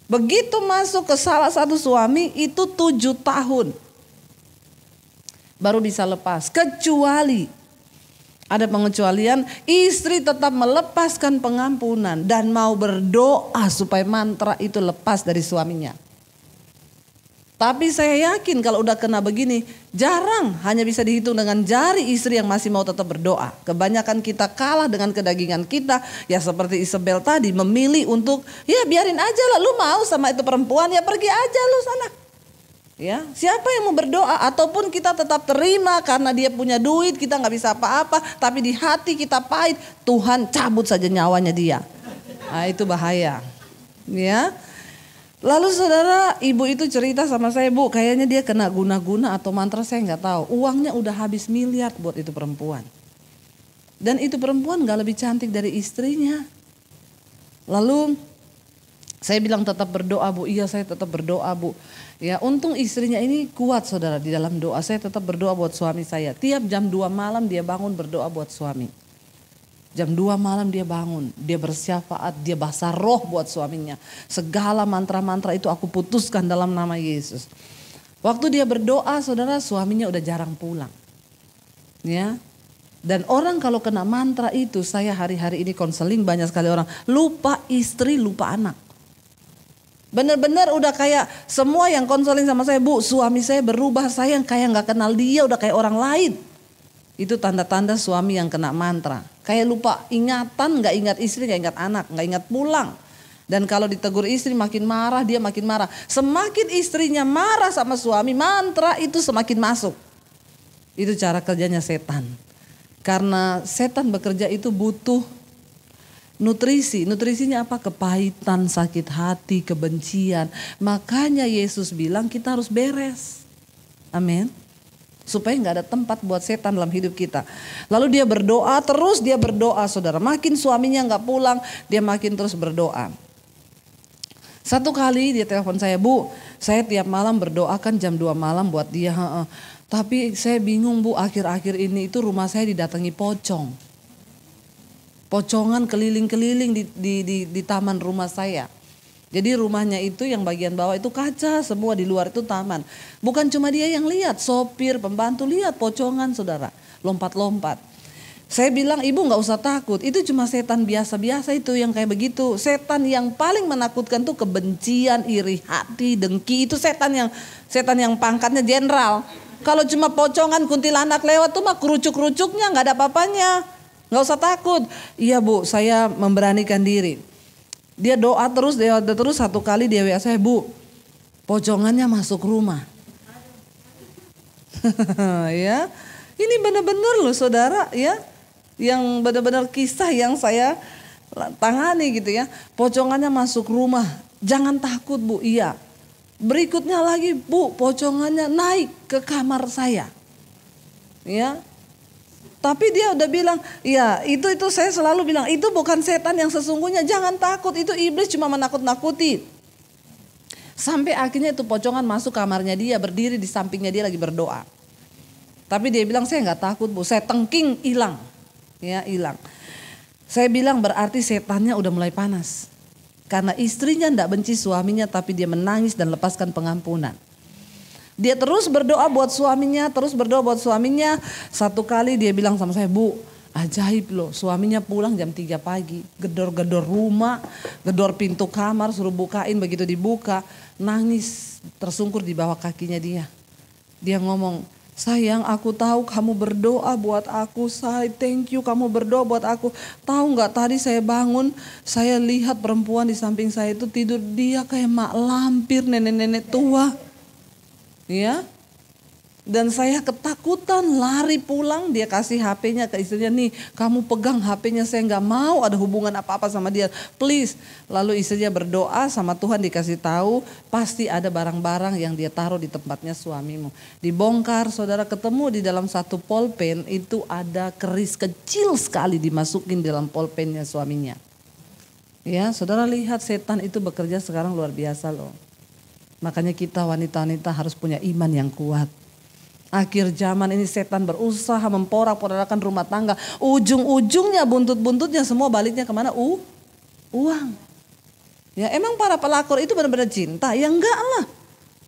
Begitu masuk ke salah satu suami itu 7 tahun. Baru bisa lepas. Kecuali ada pengecualian, istri tetap melepaskan pengampunan dan mau berdoa supaya mantra itu lepas dari suaminya. Tapi saya yakin kalau udah kena begini, jarang, hanya bisa dihitung dengan jari istri yang masih mau tetap berdoa. Kebanyakan kita kalah dengan kedagingan kita, ya seperti Isabel tadi memilih untuk ya biarin aja lah, lu mau sama itu perempuan ya pergi aja lu sana. Ya, siapa yang mau berdoa? Ataupun kita tetap terima karena dia punya duit, kita nggak bisa apa-apa, tapi di hati kita pahit, Tuhan cabut saja nyawanya dia. Nah, itu bahaya. Ya. Lalu saudara, ibu itu cerita sama saya, Bu, kayaknya dia kena guna-guna atau mantra, saya nggak tahu. Uangnya udah habis miliar buat itu perempuan. Dan itu perempuan nggak lebih cantik dari istrinya. Lalu saya bilang tetap berdoa, Bu. Iya, saya tetap berdoa, Bu. Ya, untung istrinya ini kuat saudara di dalam doa. Saya tetap berdoa buat suami saya. Tiap jam 2 malam dia bangun berdoa buat suami. Jam 2 malam dia bangun, dia bersyafaat, dia bahasa roh buat suaminya. Segala mantra-mantra itu aku putuskan dalam nama Yesus. Waktu dia berdoa, saudara, suaminya udah jarang pulang. Ya. Dan orang kalau kena mantra itu, saya hari-hari ini konseling banyak sekali orang. Lupa istri, lupa anak. Benar-benar udah kayak semua yang konseling sama saya, Bu, suami saya berubah, saya kayak gak kenal dia, udah kayak orang lain. Itu tanda-tanda suami yang kena mantra. Kayak lupa ingatan, gak ingat istri, gak ingat anak, gak ingat pulang. Dan kalau ditegur istri makin marah, dia makin marah. Semakin istrinya marah sama suami, mantra itu semakin masuk. Itu cara kerjanya setan. Karena setan bekerja itu butuh nutrisi. Nutrisinya apa? Kepahitan, sakit hati, kebencian. Makanya Yesus bilang kita harus beres. Amin. Supaya gak ada tempat buat setan dalam hidup kita. Lalu dia berdoa, terus dia berdoa saudara. Makin suaminya gak pulang, dia makin terus berdoa. Satu kali dia telepon saya, Bu, saya tiap malam berdoakan jam 2 malam buat dia. Tapi saya bingung, Bu, akhir-akhir ini itu rumah saya didatangi pocong. Pocongan keliling-keliling di taman rumah saya. Jadi rumahnya itu yang bagian bawah itu kaca, semua di luar itu taman. Bukan cuma dia yang lihat, sopir, pembantu lihat pocongan saudara, lompat-lompat. Saya bilang, Ibu gak usah takut, itu cuma setan biasa-biasa itu yang kayak begitu. Setan yang paling menakutkan tuh kebencian, iri hati, dengki, itu setan yang pangkatnya jenderal. Kalau cuma pocongan kuntilanak lewat tuh mah kerucuk-kerucuknya gak ada apa-apanya. Gak usah takut. Iya, Bu, saya memberanikan diri. Dia doa terus, satu kali dia WA saya, Bu, pocongannya masuk rumah. Ya, ini benar-benar loh saudara ya, yang benar-benar kisah yang saya tangani gitu ya. Pocongannya masuk rumah, jangan takut, Bu. Iya. Berikutnya lagi, Bu, pocongannya naik ke kamar saya. Ya. Tapi dia udah bilang, ya itu saya selalu bilang, itu bukan setan yang sesungguhnya, jangan takut, itu iblis cuma menakut-nakuti. Sampai akhirnya itu pocongan masuk kamarnya dia, berdiri di sampingnya dia lagi berdoa. Tapi dia bilang, saya gak takut, Bu, saya tengking hilang. Ya, hilang. Saya bilang berarti setannya udah mulai panas. Karena istrinya gak benci suaminya, tapi dia menangis dan lepaskan pengampunan. Dia terus berdoa buat suaminya, Satu kali dia bilang sama saya, Bu, ajaib loh, suaminya pulang jam 3 pagi. Gedor-gedor rumah, gedor pintu kamar, suruh bukain, begitu dibuka, nangis tersungkur di bawah kakinya dia. Dia ngomong, sayang, aku tahu kamu berdoa buat aku, say, thank you kamu berdoa buat aku. Tahu gak tadi saya bangun, saya lihat perempuan di samping saya itu tidur, dia kayak mak lampir, nenek-nenek tua. Ya, dan saya ketakutan lari pulang, dia kasih HP-nya ke istrinya, nih kamu pegang HP-nya, saya gak mau ada hubungan apa-apa sama dia, please. Lalu istrinya berdoa sama Tuhan, dikasih tahu pasti ada barang-barang yang dia taruh di tempatnya suamimu. Dibongkar, saudara, ketemu di dalam satu pulpen itu ada keris kecil sekali dimasukin dalam pulpennya suaminya. Ya, saudara lihat setan itu bekerja sekarang luar biasa loh. Makanya kita wanita-wanita harus punya iman yang kuat. Akhir zaman ini setan berusaha memporak-porandakan rumah tangga. Ujung-ujungnya, buntut-buntutnya semua baliknya kemana? Uang. Ya, emang para pelakor itu benar-benar cinta? Ya enggak lah.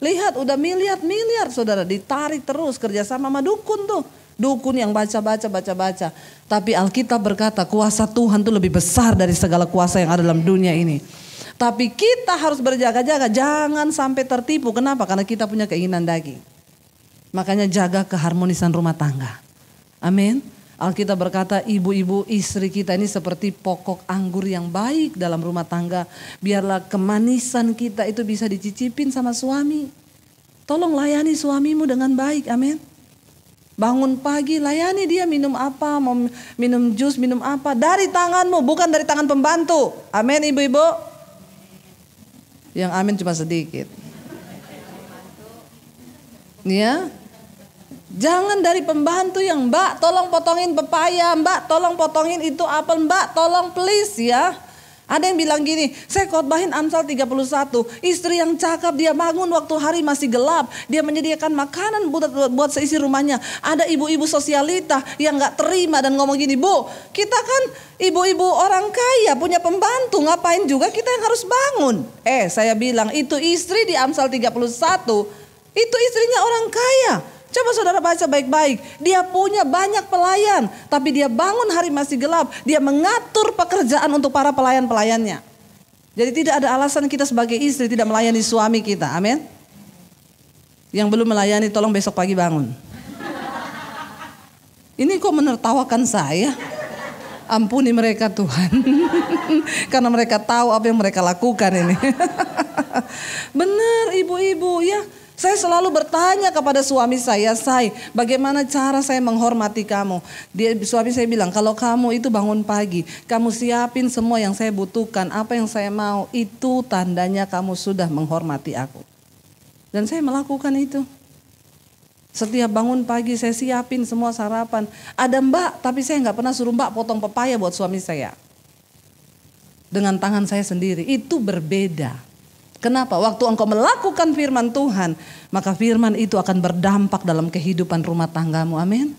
Lihat udah miliar-miliar saudara ditarik terus kerjasama sama dukun tuh. Dukun yang baca-baca. Tapi Alkitab berkata kuasa Tuhan tuh lebih besar dari segala kuasa yang ada dalam dunia ini. Tapi kita harus berjaga-jaga, jangan sampai tertipu. Kenapa? Karena kita punya keinginan daging. Makanya jaga keharmonisan rumah tangga. Amin. Alkitab berkata ibu-ibu istri kita ini seperti pokok anggur yang baik dalam rumah tangga. Biarlah kemanisan kita itu bisa dicicipin sama suami. Tolong layani suamimu dengan baik, amin. Bangun pagi layani dia minum apa, mau minum jus, minum apa. Dari tanganmu, bukan dari tangan pembantu. Amin ibu-ibu. Yang amin cuma sedikit. Ya. Jangan dari pembantu yang Mbak tolong potongin pepaya, Mbak tolong potongin itu apel, Mbak tolong please ya. Ada yang bilang gini, saya khotbahin Amsal 31, istri yang cakap dia bangun waktu hari masih gelap, dia menyediakan makanan buat seisi rumahnya. Ada ibu-ibu sosialita yang gak terima dan ngomong gini, Bu kita kan ibu-ibu orang kaya punya pembantu, ngapain juga kita yang harus bangun. Saya bilang itu istri di Amsal 31, itu istrinya orang kaya. Coba saudara baca baik-baik. Dia punya banyak pelayan. Tapi dia bangun hari masih gelap. Dia mengatur pekerjaan untuk para pelayan-pelayannya. Jadi tidak ada alasan kita sebagai istri tidak melayani suami kita. Amin. Yang belum melayani tolong besok pagi bangun. Ini kok menertawakan saya? Ampuni mereka Tuhan. Karena mereka tahu apa yang mereka lakukan ini. Benar ibu-ibu ya. Saya selalu bertanya kepada suami saya, bagaimana cara saya menghormati kamu? Suami saya bilang, kalau kamu itu bangun pagi, kamu siapin semua yang saya butuhkan, apa yang saya mau, itu tandanya kamu sudah menghormati aku. Dan saya melakukan itu. Setiap bangun pagi saya siapin semua sarapan. Ada Mbak, tapi saya nggak pernah suruh Mbak potong pepaya buat suami saya. Dengan tangan saya sendiri, itu berbeda. Kenapa? Waktu engkau melakukan firman Tuhan, maka firman itu akan berdampak dalam kehidupan rumah tanggamu. Amin.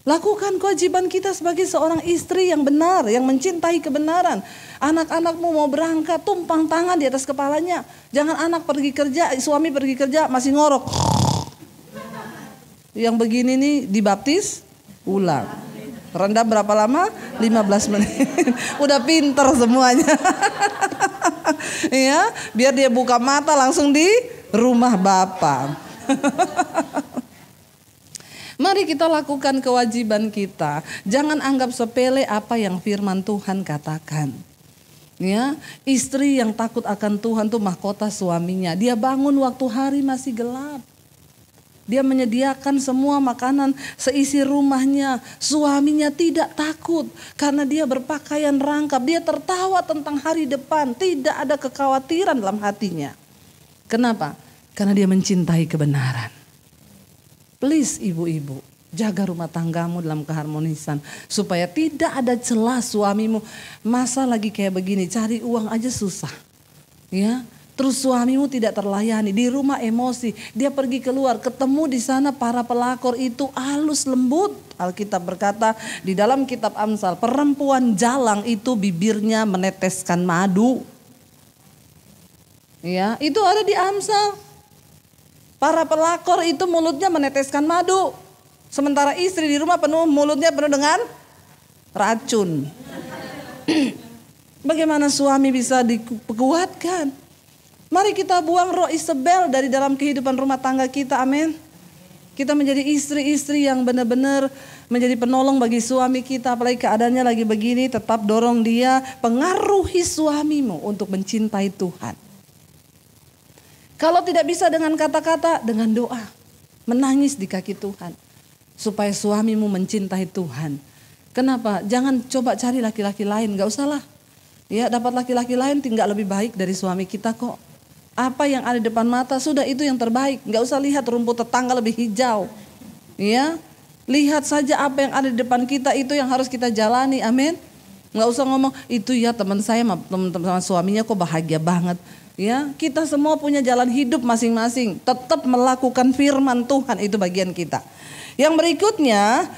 Lakukan kewajiban kita sebagai seorang istri yang benar, yang mencintai kebenaran. Anak-anakmu mau berangkat, tumpang tangan di atas kepalanya. Jangan anak pergi kerja, suami pergi kerja masih ngorok. Yang begini nih dibaptis, ulang. Rendam berapa lama? 15 menit. Udah pinter semuanya. Ya, biar dia buka mata langsung di rumah Bapa. Mari kita lakukan kewajiban kita. Jangan anggap sepele apa yang firman Tuhan katakan. Ya, istri yang takut akan Tuhan tuh mahkota suaminya. Dia bangun waktu hari masih gelap. Dia menyediakan semua makanan seisi rumahnya. Suaminya tidak takut karena dia berpakaian rangkap. Dia tertawa tentang hari depan. Tidak ada kekhawatiran dalam hatinya. Kenapa? Karena dia mencintai kebenaran. Please ibu-ibu, jaga rumah tanggamu dalam keharmonisan. Supaya tidak ada celah suamimu. Masa lagi kayak begini, cari uang aja susah. Ya. Terus suamimu tidak terlayani, di rumah emosi, dia pergi keluar, ketemu di sana para pelakor itu halus lembut. Alkitab berkata di dalam kitab Amsal, perempuan jalang itu bibirnya meneteskan madu. Ya, itu ada di Amsal. Para pelakor itu mulutnya meneteskan madu. Sementara istri di rumah mulutnya penuh dengan racun. Bagaimana suami bisa dikuatkan? Mari kita buang roh Isabel dari dalam kehidupan rumah tangga kita, amin. Kita menjadi istri-istri yang benar-benar menjadi penolong bagi suami kita. Apalagi keadaannya lagi begini, tetap dorong dia, pengaruhi suamimu untuk mencintai Tuhan. Kalau tidak bisa dengan kata-kata, dengan doa. Menangis di kaki Tuhan. Supaya suamimu mencintai Tuhan. Kenapa? Jangan coba cari laki-laki lain, gak usah lah. Ya, dapat laki-laki lain tinggal lebih baik dari suami kita kok. Apa yang ada di depan mata sudah itu yang terbaik. Gak usah lihat rumput tetangga lebih hijau. Ya, lihat saja apa yang ada di depan kita itu yang harus kita jalani. Amin. Gak usah ngomong itu ya teman saya sama suaminya kok bahagia banget. Ya, kita semua punya jalan hidup masing-masing. Tetap melakukan firman Tuhan itu bagian kita. Yang berikutnya,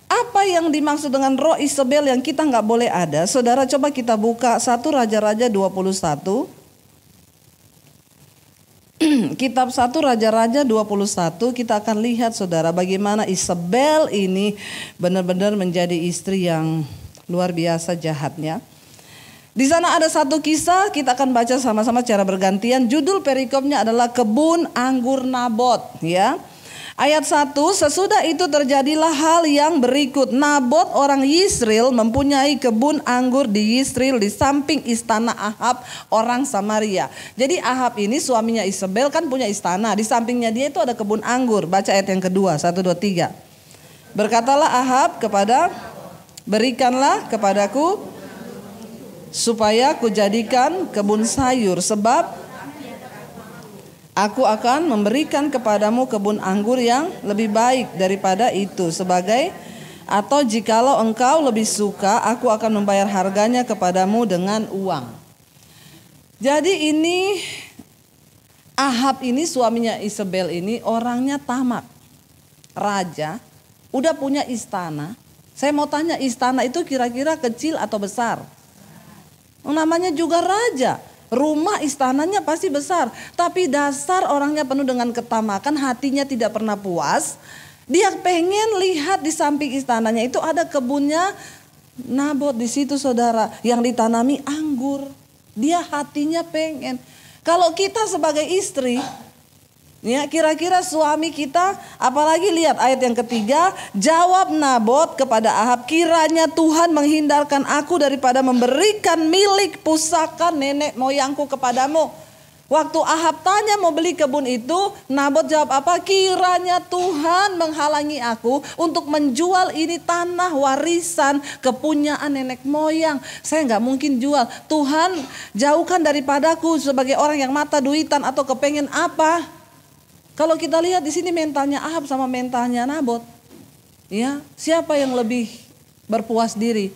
apa yang dimaksud dengan roh Isabel yang kita gak boleh ada? Saudara coba kita buka 1 Raja-Raja 21. Kitab 1 Raja-Raja 21 kita akan lihat saudara bagaimana Isabel ini benar-benar menjadi istri yang luar biasa jahatnya. Di sana ada satu kisah, kita akan baca sama-sama secara bergantian. Judul perikopnya adalah kebun anggur Nabot, ya. Ayat 1, sesudah itu terjadilah hal yang berikut. Nabot orang Yisrael mempunyai kebun anggur di Yisrael di samping istana Ahab orang Samaria. Jadi Ahab ini suaminya Isabel kan punya istana. Di sampingnya dia itu ada kebun anggur. Baca ayat yang kedua, 1, 2, 3. Berkatalah Ahab berikanlah kepadaku supaya kujadikan kebun sayur, sebab aku akan memberikan kepadamu kebun anggur yang lebih baik daripada itu atau jikalau engkau lebih suka, aku akan membayar harganya kepadamu dengan uang. Jadi ini Ahab ini suaminya Isabel ini orangnya tamak. Raja, udah punya istana. Saya mau tanya, istana itu kira-kira kecil atau besar? Namanya juga raja. Rumah istananya pasti besar, tapi dasar orangnya penuh dengan ketamakan, hatinya tidak pernah puas. Dia pengen lihat di samping istananya itu ada kebunnya Nabot di situ, saudara, yang ditanami anggur. Dia hatinya pengen. Kalau kita sebagai istri, ya, kira-kira suami kita, apalagi lihat ayat yang ketiga, jawab Nabot kepada Ahab, kiranya Tuhan menghindarkan aku daripada memberikan milik pusaka nenek moyangku kepadamu. Waktu Ahab tanya mau beli kebun itu, Nabot jawab apa? Kiranya Tuhan menghalangi aku untuk menjual ini tanah warisan kepunyaan nenek moyang. Saya nggak mungkin jual. Tuhan jauhkan daripadaku sebagai orang yang mata duitan atau kepengen apa. Kalau kita lihat di sini mentalnya Ahab sama mentalnya Nabot, ya, siapa yang lebih berpuas diri?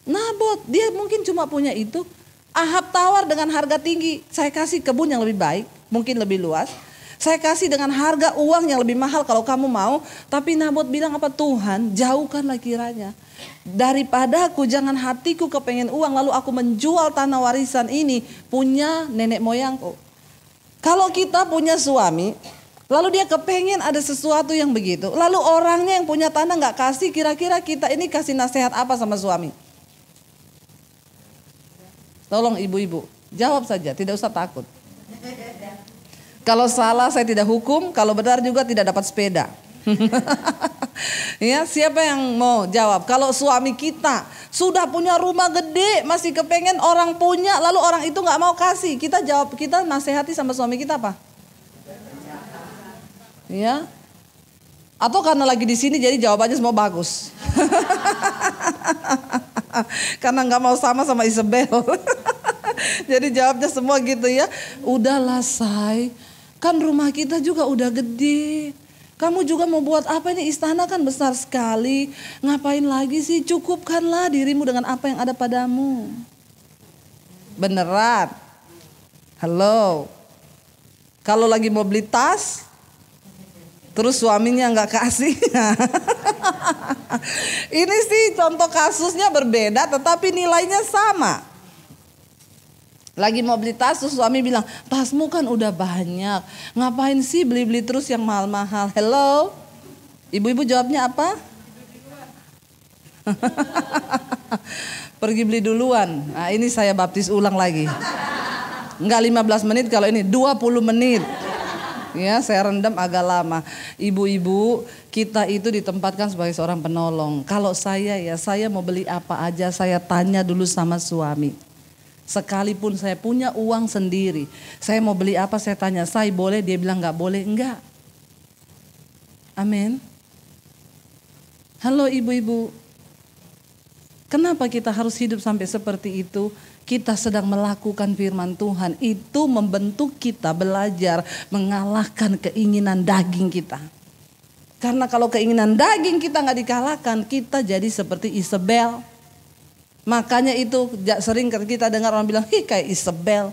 Nabot, dia mungkin cuma punya itu. Ahab tawar dengan harga tinggi, saya kasih kebun yang lebih baik, mungkin lebih luas. Saya kasih dengan harga uang yang lebih mahal kalau kamu mau. Tapi Nabot bilang apa? Tuhan, jauhkanlah kiranya daripada aku, jangan hatiku kepengen uang lalu aku menjual tanah warisan ini punya nenek moyangku. Kalau kita punya suami, lalu dia kepengen ada sesuatu yang begitu, lalu orangnya yang punya tanah gak kasih, kira-kira kita ini kasih nasihat apa sama suami? Tolong ibu-ibu, jawab saja, tidak usah takut. Kalau salah saya tidak hukum, kalau benar juga tidak dapat sepeda. Ya, siapa yang mau jawab? Kalau suami kita sudah punya rumah gede, masih kepengen orang punya, lalu orang itu gak mau kasih, kita jawab, kita nasihati sama suami kita apa? Ya, atau karena lagi di sini jadi jawabannya semua bagus. Karena nggak mau sama Isabel. Jadi jawabnya semua gitu ya. Udahlah say, kan rumah kita juga udah gede. Kamu juga mau buat apa ini, istana kan besar sekali. Ngapain lagi sih, cukupkanlah dirimu dengan apa yang ada padamu. Beneran? Halo. Kalau lagi mau beli tas, terus suaminya nggak kasih. Ini sih contoh kasusnya berbeda tetapi nilainya sama. Lagi mau beli tas, terus suami bilang, tasmu kan udah banyak, ngapain sih beli-beli terus yang mahal-mahal. Hello, ibu-ibu jawabnya apa? Pergi beli duluan. Nah, ini saya baptis ulang lagi. Enggak 15 menit, kalau ini 20 menit. Ya, saya rendam agak lama. Ibu-ibu, kita itu ditempatkan sebagai seorang penolong. Kalau saya mau beli apa aja, saya tanya dulu sama suami. Sekalipun saya punya uang sendiri, saya mau beli apa saya tanya, saya boleh? Dia bilang nggak boleh, enggak. Amin. Halo ibu-ibu, kenapa kita harus hidup sampai seperti itu? Kita sedang melakukan firman Tuhan, itu membentuk kita belajar mengalahkan keinginan daging kita. Karena kalau keinginan daging kita nggak dikalahkan, kita jadi seperti Isabel. Makanya itu sering kita dengar orang bilang, kayak Isabel.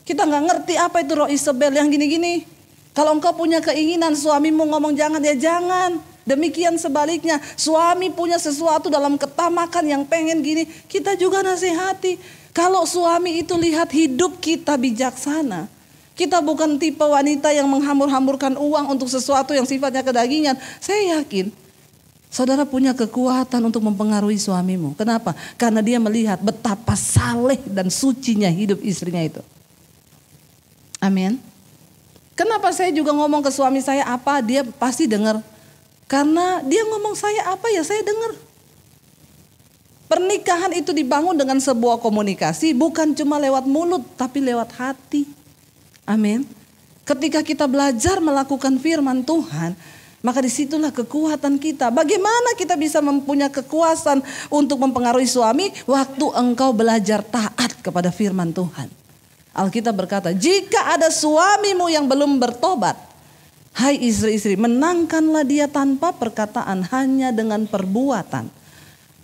Kita nggak ngerti apa itu roh Isabel yang gini-gini. Kalau engkau punya keinginan, suamimu ngomong jangan, ya jangan. Demikian sebaliknya, suami punya sesuatu dalam ketamakan yang pengen gini, kita juga nasihati. Kalau suami itu lihat hidup kita bijaksana, kita bukan tipe wanita yang menghambur-hamburkan uang untuk sesuatu yang sifatnya kedagingan. Saya yakin Saudara punya kekuatan untuk mempengaruhi suamimu. Kenapa? Karena dia melihat betapa saleh dan sucinya hidup istrinya itu. Amin. Kenapa saya juga ngomong ke suami saya apa, dia pasti dengar. Karena dia ngomong saya apa ya saya dengar. Pernikahan itu dibangun dengan sebuah komunikasi, bukan cuma lewat mulut tapi lewat hati. Amin. Ketika kita belajar melakukan firman Tuhan, maka disitulah kekuatan kita. Bagaimana kita bisa mempunyai kekuasaan untuk mempengaruhi suami? Waktu engkau belajar taat kepada firman Tuhan. Alkitab berkata, jika ada suamimu yang belum bertobat, hai istri-istri, menangkanlah dia tanpa perkataan, hanya dengan perbuatan.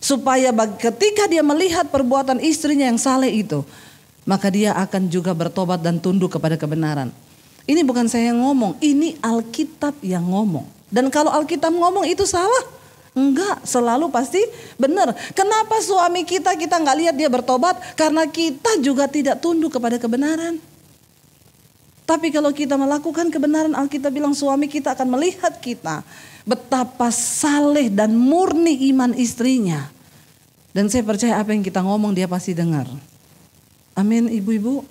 Supaya ketika dia melihat perbuatan istrinya yang saleh itu, maka dia akan juga bertobat dan tunduk kepada kebenaran. Ini bukan saya yang ngomong, ini Alkitab yang ngomong. Dan kalau Alkitab ngomong itu salah? Enggak, selalu pasti benar. Kenapa suami kita nggak lihat dia bertobat? Karena kita juga tidak tunduk kepada kebenaran. Tapi kalau kita melakukan kebenaran, Alkitab bilang suami kita akan melihat kita betapa saleh dan murni iman istrinya. Dan saya percaya apa yang kita ngomong dia pasti dengar. Amin, ibu-ibu.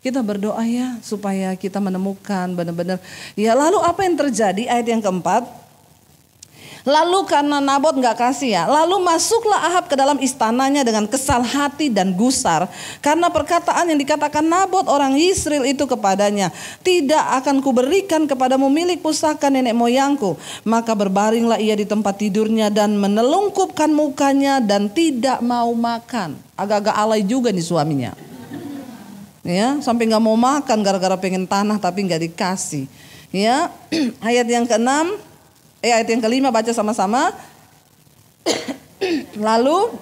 Kita berdoa ya supaya kita menemukan benar-benar. Ya, lalu apa yang terjadi? Ayat yang keempat. Lalu karena Nabot gak kasih ya, lalu masuklah Ahab ke dalam istananya dengan kesal hati dan gusar. Karena perkataan yang dikatakan Nabot orang Yisrael itu kepadanya, tidak akan kuberikan kepadamu milik pusaka nenek moyangku. Maka berbaringlah ia di tempat tidurnya dan menelungkupkan mukanya dan tidak mau makan. Agak-agak alay juga nih suaminya. Ya, sampai gak mau makan gara-gara pengen tanah tapi gak dikasih. Ya, ayat yang ke-6. Ayat yang kelima baca sama-sama. Lalu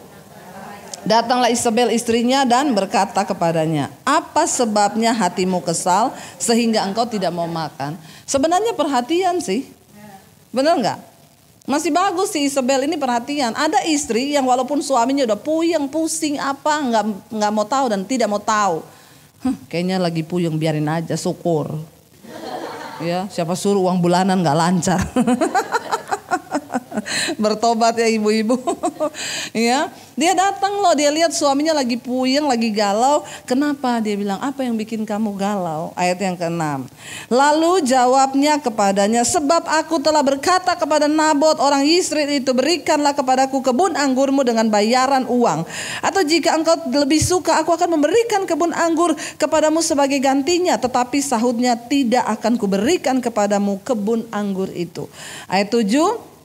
datanglah Isabel istrinya dan berkata kepadanya, apa sebabnya hatimu kesal sehingga engkau tidak mau makan? Sebenarnya perhatian sih. Benar nggak? Masih bagus sih Isabel ini perhatian. Ada istri yang walaupun suaminya udah puyeng, pusing apa, nggak mau tahu dan tidak mau tahu. Kayaknya lagi puyeng, biarin aja, syukur. Ya, siapa suruh uang bulanan nggak lancar. Bertobat ya ibu-ibu. Ya, dia datang loh, dia lihat suaminya lagi puyeng, lagi galau. Kenapa? Dia bilang, apa yang bikin kamu galau? Ayat yang ke-6. Lalu jawabnya kepadanya, sebab aku telah berkata kepada Nabot orang Yisrael itu, berikanlah kepadaku kebun anggurmu dengan bayaran uang. Atau jika engkau lebih suka, aku akan memberikan kebun anggur kepadamu sebagai gantinya. Tetapi sahutnya, tidak akan kuberikan kepadamu kebun anggur itu. Ayat 7.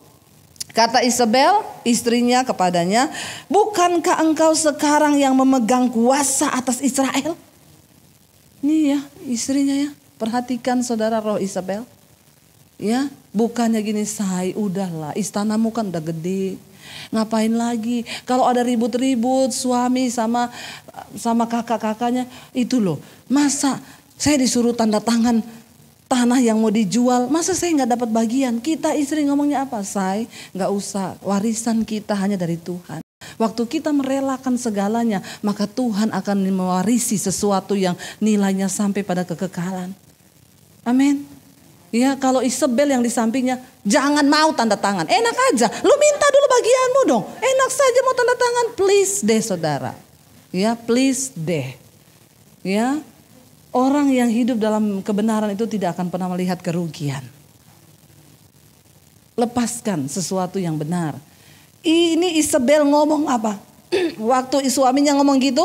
Kata Isabel istrinya kepadanya, bukankah engkau sekarang yang memegang kuasa atas Israel? Ini ya istrinya ya, perhatikan saudara roh Isabel. Ya, bukannya gini, say udahlah istanamu kan udah gede. Ngapain lagi? Kalau ada ribut-ribut suami sama kakak-kakaknya itu loh. Masa saya disuruh tanda tangan tanah yang mau dijual, masa saya nggak dapat bagian? Kita istri ngomongnya apa? Say, nggak usah. Warisan kita hanya dari Tuhan. Waktu kita merelakan segalanya, maka Tuhan akan mewarisi sesuatu yang nilainya sampai pada kekekalan. Amin. Ya, kalau Isabel yang di sampingnya, jangan mau tanda tangan. Enak aja, lu minta dulu bagianmu dong. Enak saja mau tanda tangan, please deh saudara. Ya, please deh. Ya. Orang yang hidup dalam kebenaran itu tidak akan pernah melihat kerugian. Lepaskan sesuatu yang benar. Ini Isabel ngomong apa? Waktu suaminya ngomong gitu,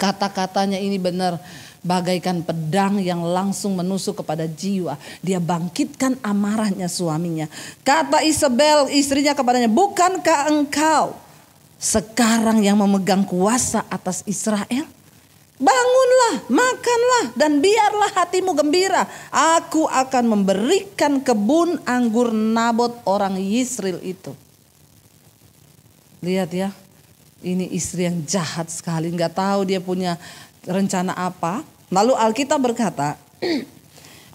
kata-katanya ini benar bagaikan pedang yang langsung menusuk kepada jiwa. Dia bangkitkan amarahnya suaminya. Kata Isabel istrinya kepadanya, bukankah engkau sekarang yang memegang kuasa atas Israel? Bangunlah, makanlah, dan biarlah hatimu gembira. Aku akan memberikan kebun anggur Nabot orang Yisrael itu. Lihat ya, ini istri yang jahat sekali. Nggak tahu dia punya rencana apa. Lalu Alkitab berkata,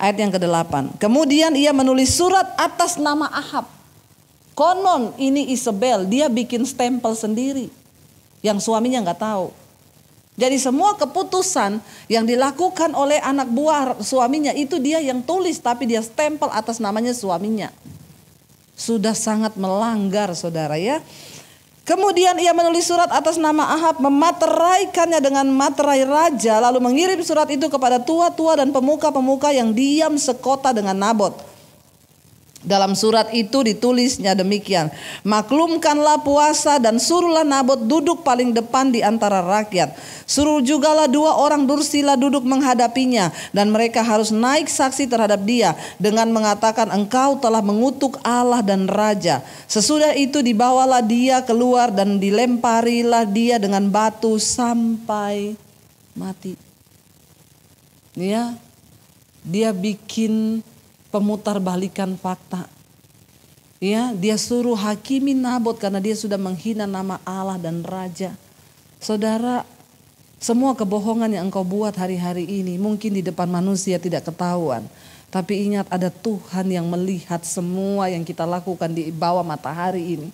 ayat yang ke-8. Kemudian ia menulis surat atas nama Ahab. Konon ini Isabel, dia bikin stempel sendiri. Yang suaminya nggak tahu. Jadi semua keputusan yang dilakukan oleh anak buah suaminya itu dia yang tulis, tapi dia stempel atas namanya suaminya. Sudah sangat melanggar saudara ya. Kemudian ia menulis surat atas nama Ahab, memateraikannya dengan materai raja, lalu mengirim surat itu kepada tua-tua dan pemuka-pemuka yang diam sekota dengan Nabot. Dalam surat itu ditulisnya demikian, maklumkanlah puasa dan suruhlah Nabot duduk paling depan di antara rakyat. Suruh jugalah 2 orang dursila duduk menghadapinya, dan mereka harus naik saksi terhadap dia dengan mengatakan, engkau telah mengutuk Allah dan raja. Sesudah itu dibawalah dia keluar dan dilemparilah dia dengan batu sampai mati. Ya, dia bikin pemutarbalikan fakta. Ya, dia suruh hakimi Nabot karena dia sudah menghina nama Allah dan raja. Saudara, semua kebohongan yang engkau buat hari-hari ini mungkin di depan manusia tidak ketahuan. Tapi ingat, ada Tuhan yang melihat semua yang kita lakukan di bawah matahari ini.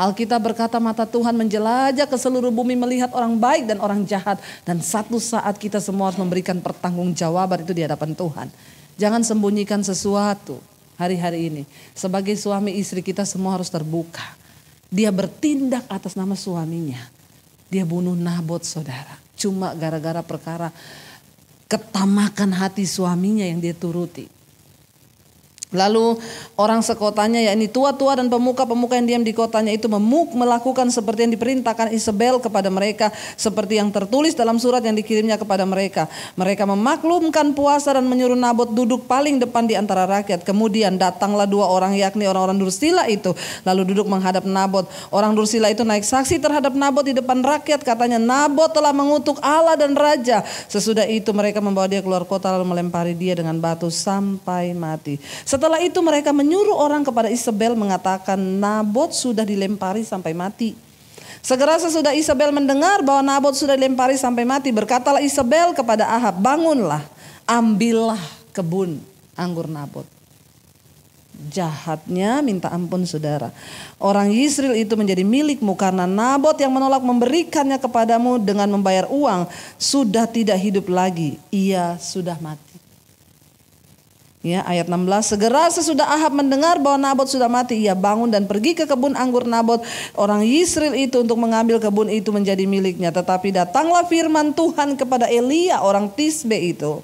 Alkitab berkata mata Tuhan menjelajah ke seluruh bumi melihat orang baik dan orang jahat. Dan satu saat kita semua harus memberikan pertanggungjawaban itu di hadapan Tuhan. Jangan sembunyikan sesuatu hari-hari ini. Sebagai suami istri kita semua harus terbuka. Dia bertindak atas nama suaminya. Dia bunuh Nabot saudara. Cuma gara-gara perkara ketamakan hati suaminya yang dia turuti. Lalu orang sekotanya, yakni tua-tua dan pemuka-pemuka yang diam di kotanya itu melakukan seperti yang diperintahkan Isabel kepada mereka, seperti yang tertulis dalam surat yang dikirimnya kepada mereka. Mereka memaklumkan puasa dan menyuruh Nabot duduk paling depan di antara rakyat. Kemudian datanglah 2 orang, yakni orang-orang dursila itu, lalu duduk menghadap Nabot. Orang dursila itu naik saksi terhadap Nabot di depan rakyat, katanya, Nabot telah mengutuk Allah dan raja. Sesudah itu mereka membawa dia keluar kota lalu melempari dia dengan batu sampai mati. Setelah itu mereka menyuruh orang kepada Isabel mengatakan, Nabot sudah dilempari sampai mati. Segera sesudah Isabel mendengar bahwa Nabot sudah dilempari sampai mati, berkatalah Isabel kepada Ahab, bangunlah, ambillah kebun anggur Nabot. Jahatnya minta ampun saudara. Orang Yisrael itu menjadi milikmu karena Nabot yang menolak memberikannya kepadamu dengan membayar uang sudah tidak hidup lagi, ia sudah mati. Ya, ayat 16, segera sesudah Ahab mendengar bahwa Nabot sudah mati, ia bangun dan pergi ke kebun anggur Nabot orang Yisrael itu untuk mengambil kebun itu menjadi miliknya. Tetapi datanglah firman Tuhan kepada Elia orang Tisbe itu.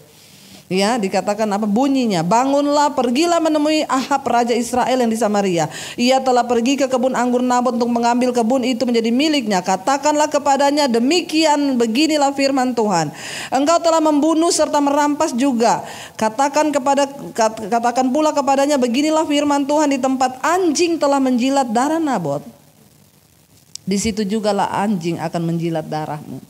Ya, dikatakan apa bunyinya? Bangunlah, pergilah menemui Ahab raja Israel yang di Samaria. Ia telah pergi ke kebun anggur Nabot untuk mengambil kebun itu menjadi miliknya. Katakanlah kepadanya, demikian beginilah firman Tuhan. Engkau telah membunuh serta merampas juga. Katakan pula kepadanya, beginilah firman Tuhan, di tempat anjing telah menjilat darah Nabot, di situ jugalah anjing akan menjilat darahmu.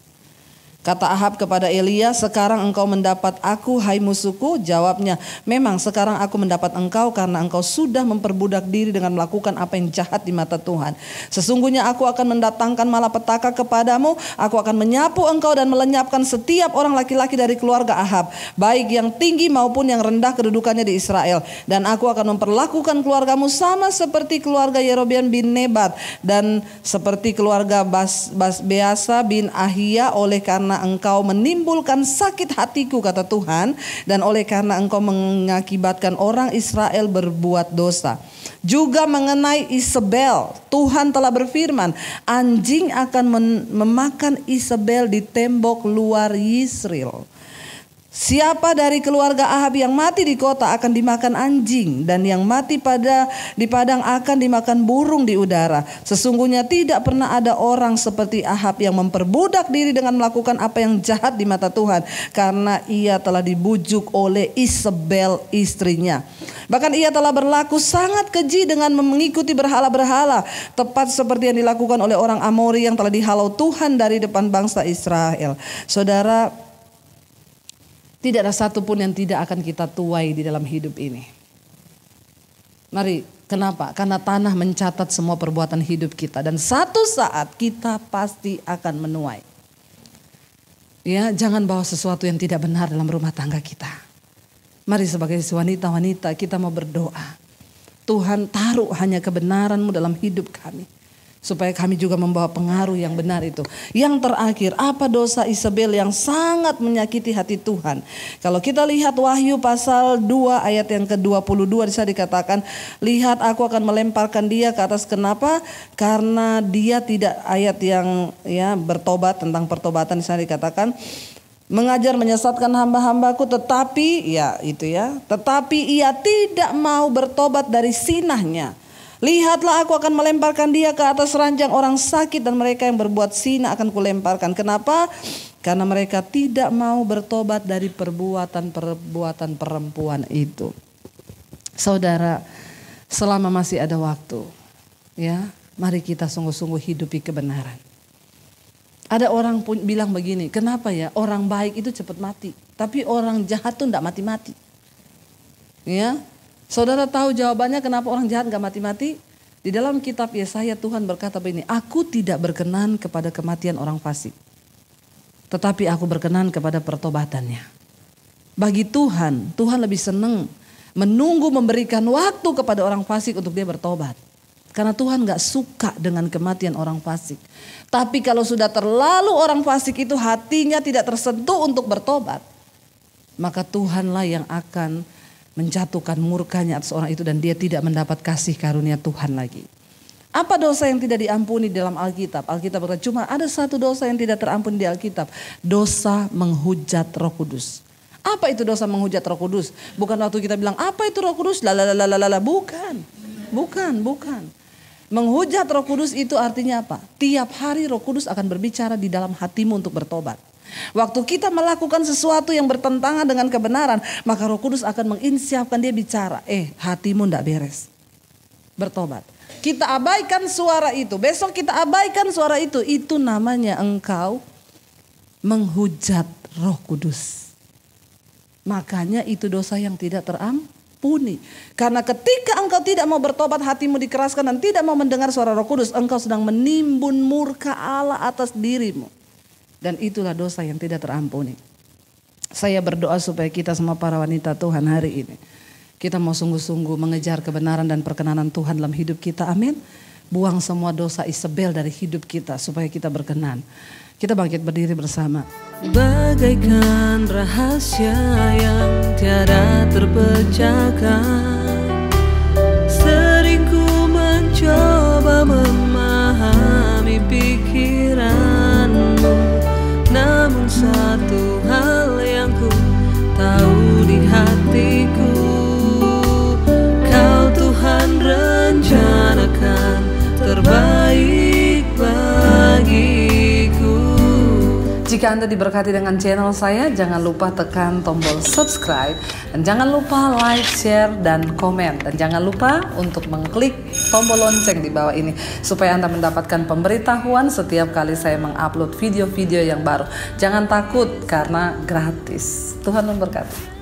Kata Ahab kepada Elia, sekarang engkau mendapat aku, hai musuhku? Jawabnya, memang sekarang aku mendapat engkau karena engkau sudah memperbudak diri dengan melakukan apa yang jahat di mata Tuhan. Sesungguhnya aku akan mendatangkan malapetaka kepadamu. Aku akan menyapu engkau dan melenyapkan setiap orang laki-laki dari keluarga Ahab, baik yang tinggi maupun yang rendah kedudukannya di Israel. Dan aku akan memperlakukan keluargamu sama seperti keluarga Yerobeam bin Nebat dan seperti keluarga Beasa bin Ahia, oleh karena engkau menimbulkan sakit hatiku, kata Tuhan, dan oleh karena engkau mengakibatkan orang Israel berbuat dosa. Juga mengenai Isabel, Tuhan telah berfirman, anjing akan memakan Isabel di tembok luar Yisrael. Siapa dari keluarga Ahab yang mati di kota akan dimakan anjing, dan yang mati di padang akan dimakan burung di udara. Sesungguhnya tidak pernah ada orang seperti Ahab yang memperbudak diri dengan melakukan apa yang jahat di mata Tuhan, karena ia telah dibujuk oleh Isabel istrinya. Bahkan ia telah berlaku sangat keji dengan mengikuti berhala-berhala, tepat seperti yang dilakukan oleh orang Amori yang telah dihalau Tuhan dari depan bangsa Israel. Saudara, tidak ada satupun yang tidak akan kita tuai di dalam hidup ini. Mari, kenapa? Karena tanah mencatat semua perbuatan hidup kita, dan satu saat kita pasti akan menuai. Ya, jangan bawa sesuatu yang tidak benar dalam rumah tangga kita. Mari sebagai wanita-wanita kita mau berdoa. Tuhan, taruh hanya kebenaran-Mu dalam hidup kami. supaya kami juga membawa pengaruh yang benar itu. Yang terakhir, apa dosa Isabel yang sangat menyakiti hati Tuhan? Kalau kita lihat Wahyu pasal 2 ayat yang ke-22 di sana dikatakan, lihat aku akan melemparkan dia ke atas. Kenapa? Karena dia tidak, ayat yang bertobat, tentang pertobatan di sana dikatakan, mengajar menyesatkan hamba-hambaku, tetapi tetapi ia tidak mau bertobat dari sinahnya. Lihatlah aku akan melemparkan dia ke atas ranjang orang sakit, dan mereka yang berbuat zina akan kulemparkan. Kenapa? Karena mereka tidak mau bertobat dari perbuatan perempuan itu. Saudara, selama masih ada waktu, mari kita sungguh-sungguh hidupi kebenaran. Ada orang pun bilang begini, kenapa ya orang baik itu cepat mati, tapi orang jahat tuh enggak mati-mati. Saudara tahu jawabannya kenapa orang jahat gak mati-mati? Di dalam kitab Yesaya Tuhan berkata begini, aku tidak berkenan kepada kematian orang fasik, tetapi aku berkenan kepada pertobatannya. Bagi Tuhan lebih senang menunggu memberikan waktu kepada orang fasik untuk dia bertobat. Karena Tuhan gak suka dengan kematian orang fasik. Tapi kalau sudah terlalu orang fasik itu hatinya tidak tersentuh untuk bertobat, maka Tuhanlah yang akan menjatuhkan murkanya atas orang itu, dan dia tidak mendapat kasih karunia Tuhan lagi. Apa dosa yang tidak diampuni dalam Alkitab? Alkitab berkata cuma ada satu dosa yang tidak terampuni di Alkitab. Dosa menghujat Roh Kudus. Apa itu dosa menghujat Roh Kudus? Bukan waktu kita bilang apa itu Roh Kudus? Bukan. Menghujat Roh Kudus itu artinya apa? Tiap hari Roh Kudus akan berbicara di dalam hatimu untuk bertobat. Waktu kita melakukan sesuatu yang bertentangan dengan kebenaran, maka Roh Kudus akan menginsiapkan dia bicara, hatimu ndak beres, bertobat. Kita abaikan suara itu, besok kita abaikan suara itu namanya engkau menghujat Roh Kudus. Makanya itu dosa yang tidak terampuni. Karena ketika engkau tidak mau bertobat, hatimu dikeraskan dan tidak mau mendengar suara Roh Kudus, engkau sedang menimbun murka Allah atas dirimu. Dan itulah dosa yang tidak terampuni. Saya berdoa supaya kita semua para wanita Tuhan hari ini, kita mau sungguh-sungguh mengejar kebenaran dan perkenanan Tuhan dalam hidup kita. Amin. Buang semua dosa Isabel dari hidup kita supaya kita berkenan. Kita bangkit berdiri bersama. Bagaikan rahasia yang tiada terpecahkan, sering ku mencoba memahami pikiranmu. Namun satu hal yang ku tahu di hatiku, Kau Tuhan rencanakan terbaik bagiku. Jika Anda diberkati dengan channel saya, jangan lupa tekan tombol subscribe. Dan jangan lupa like, share, dan komen. Dan jangan lupa untuk mengklik tombol lonceng di bawah ini, supaya Anda mendapatkan pemberitahuan setiap kali saya mengupload video-video yang baru. Jangan takut karena gratis. Tuhan memberkati.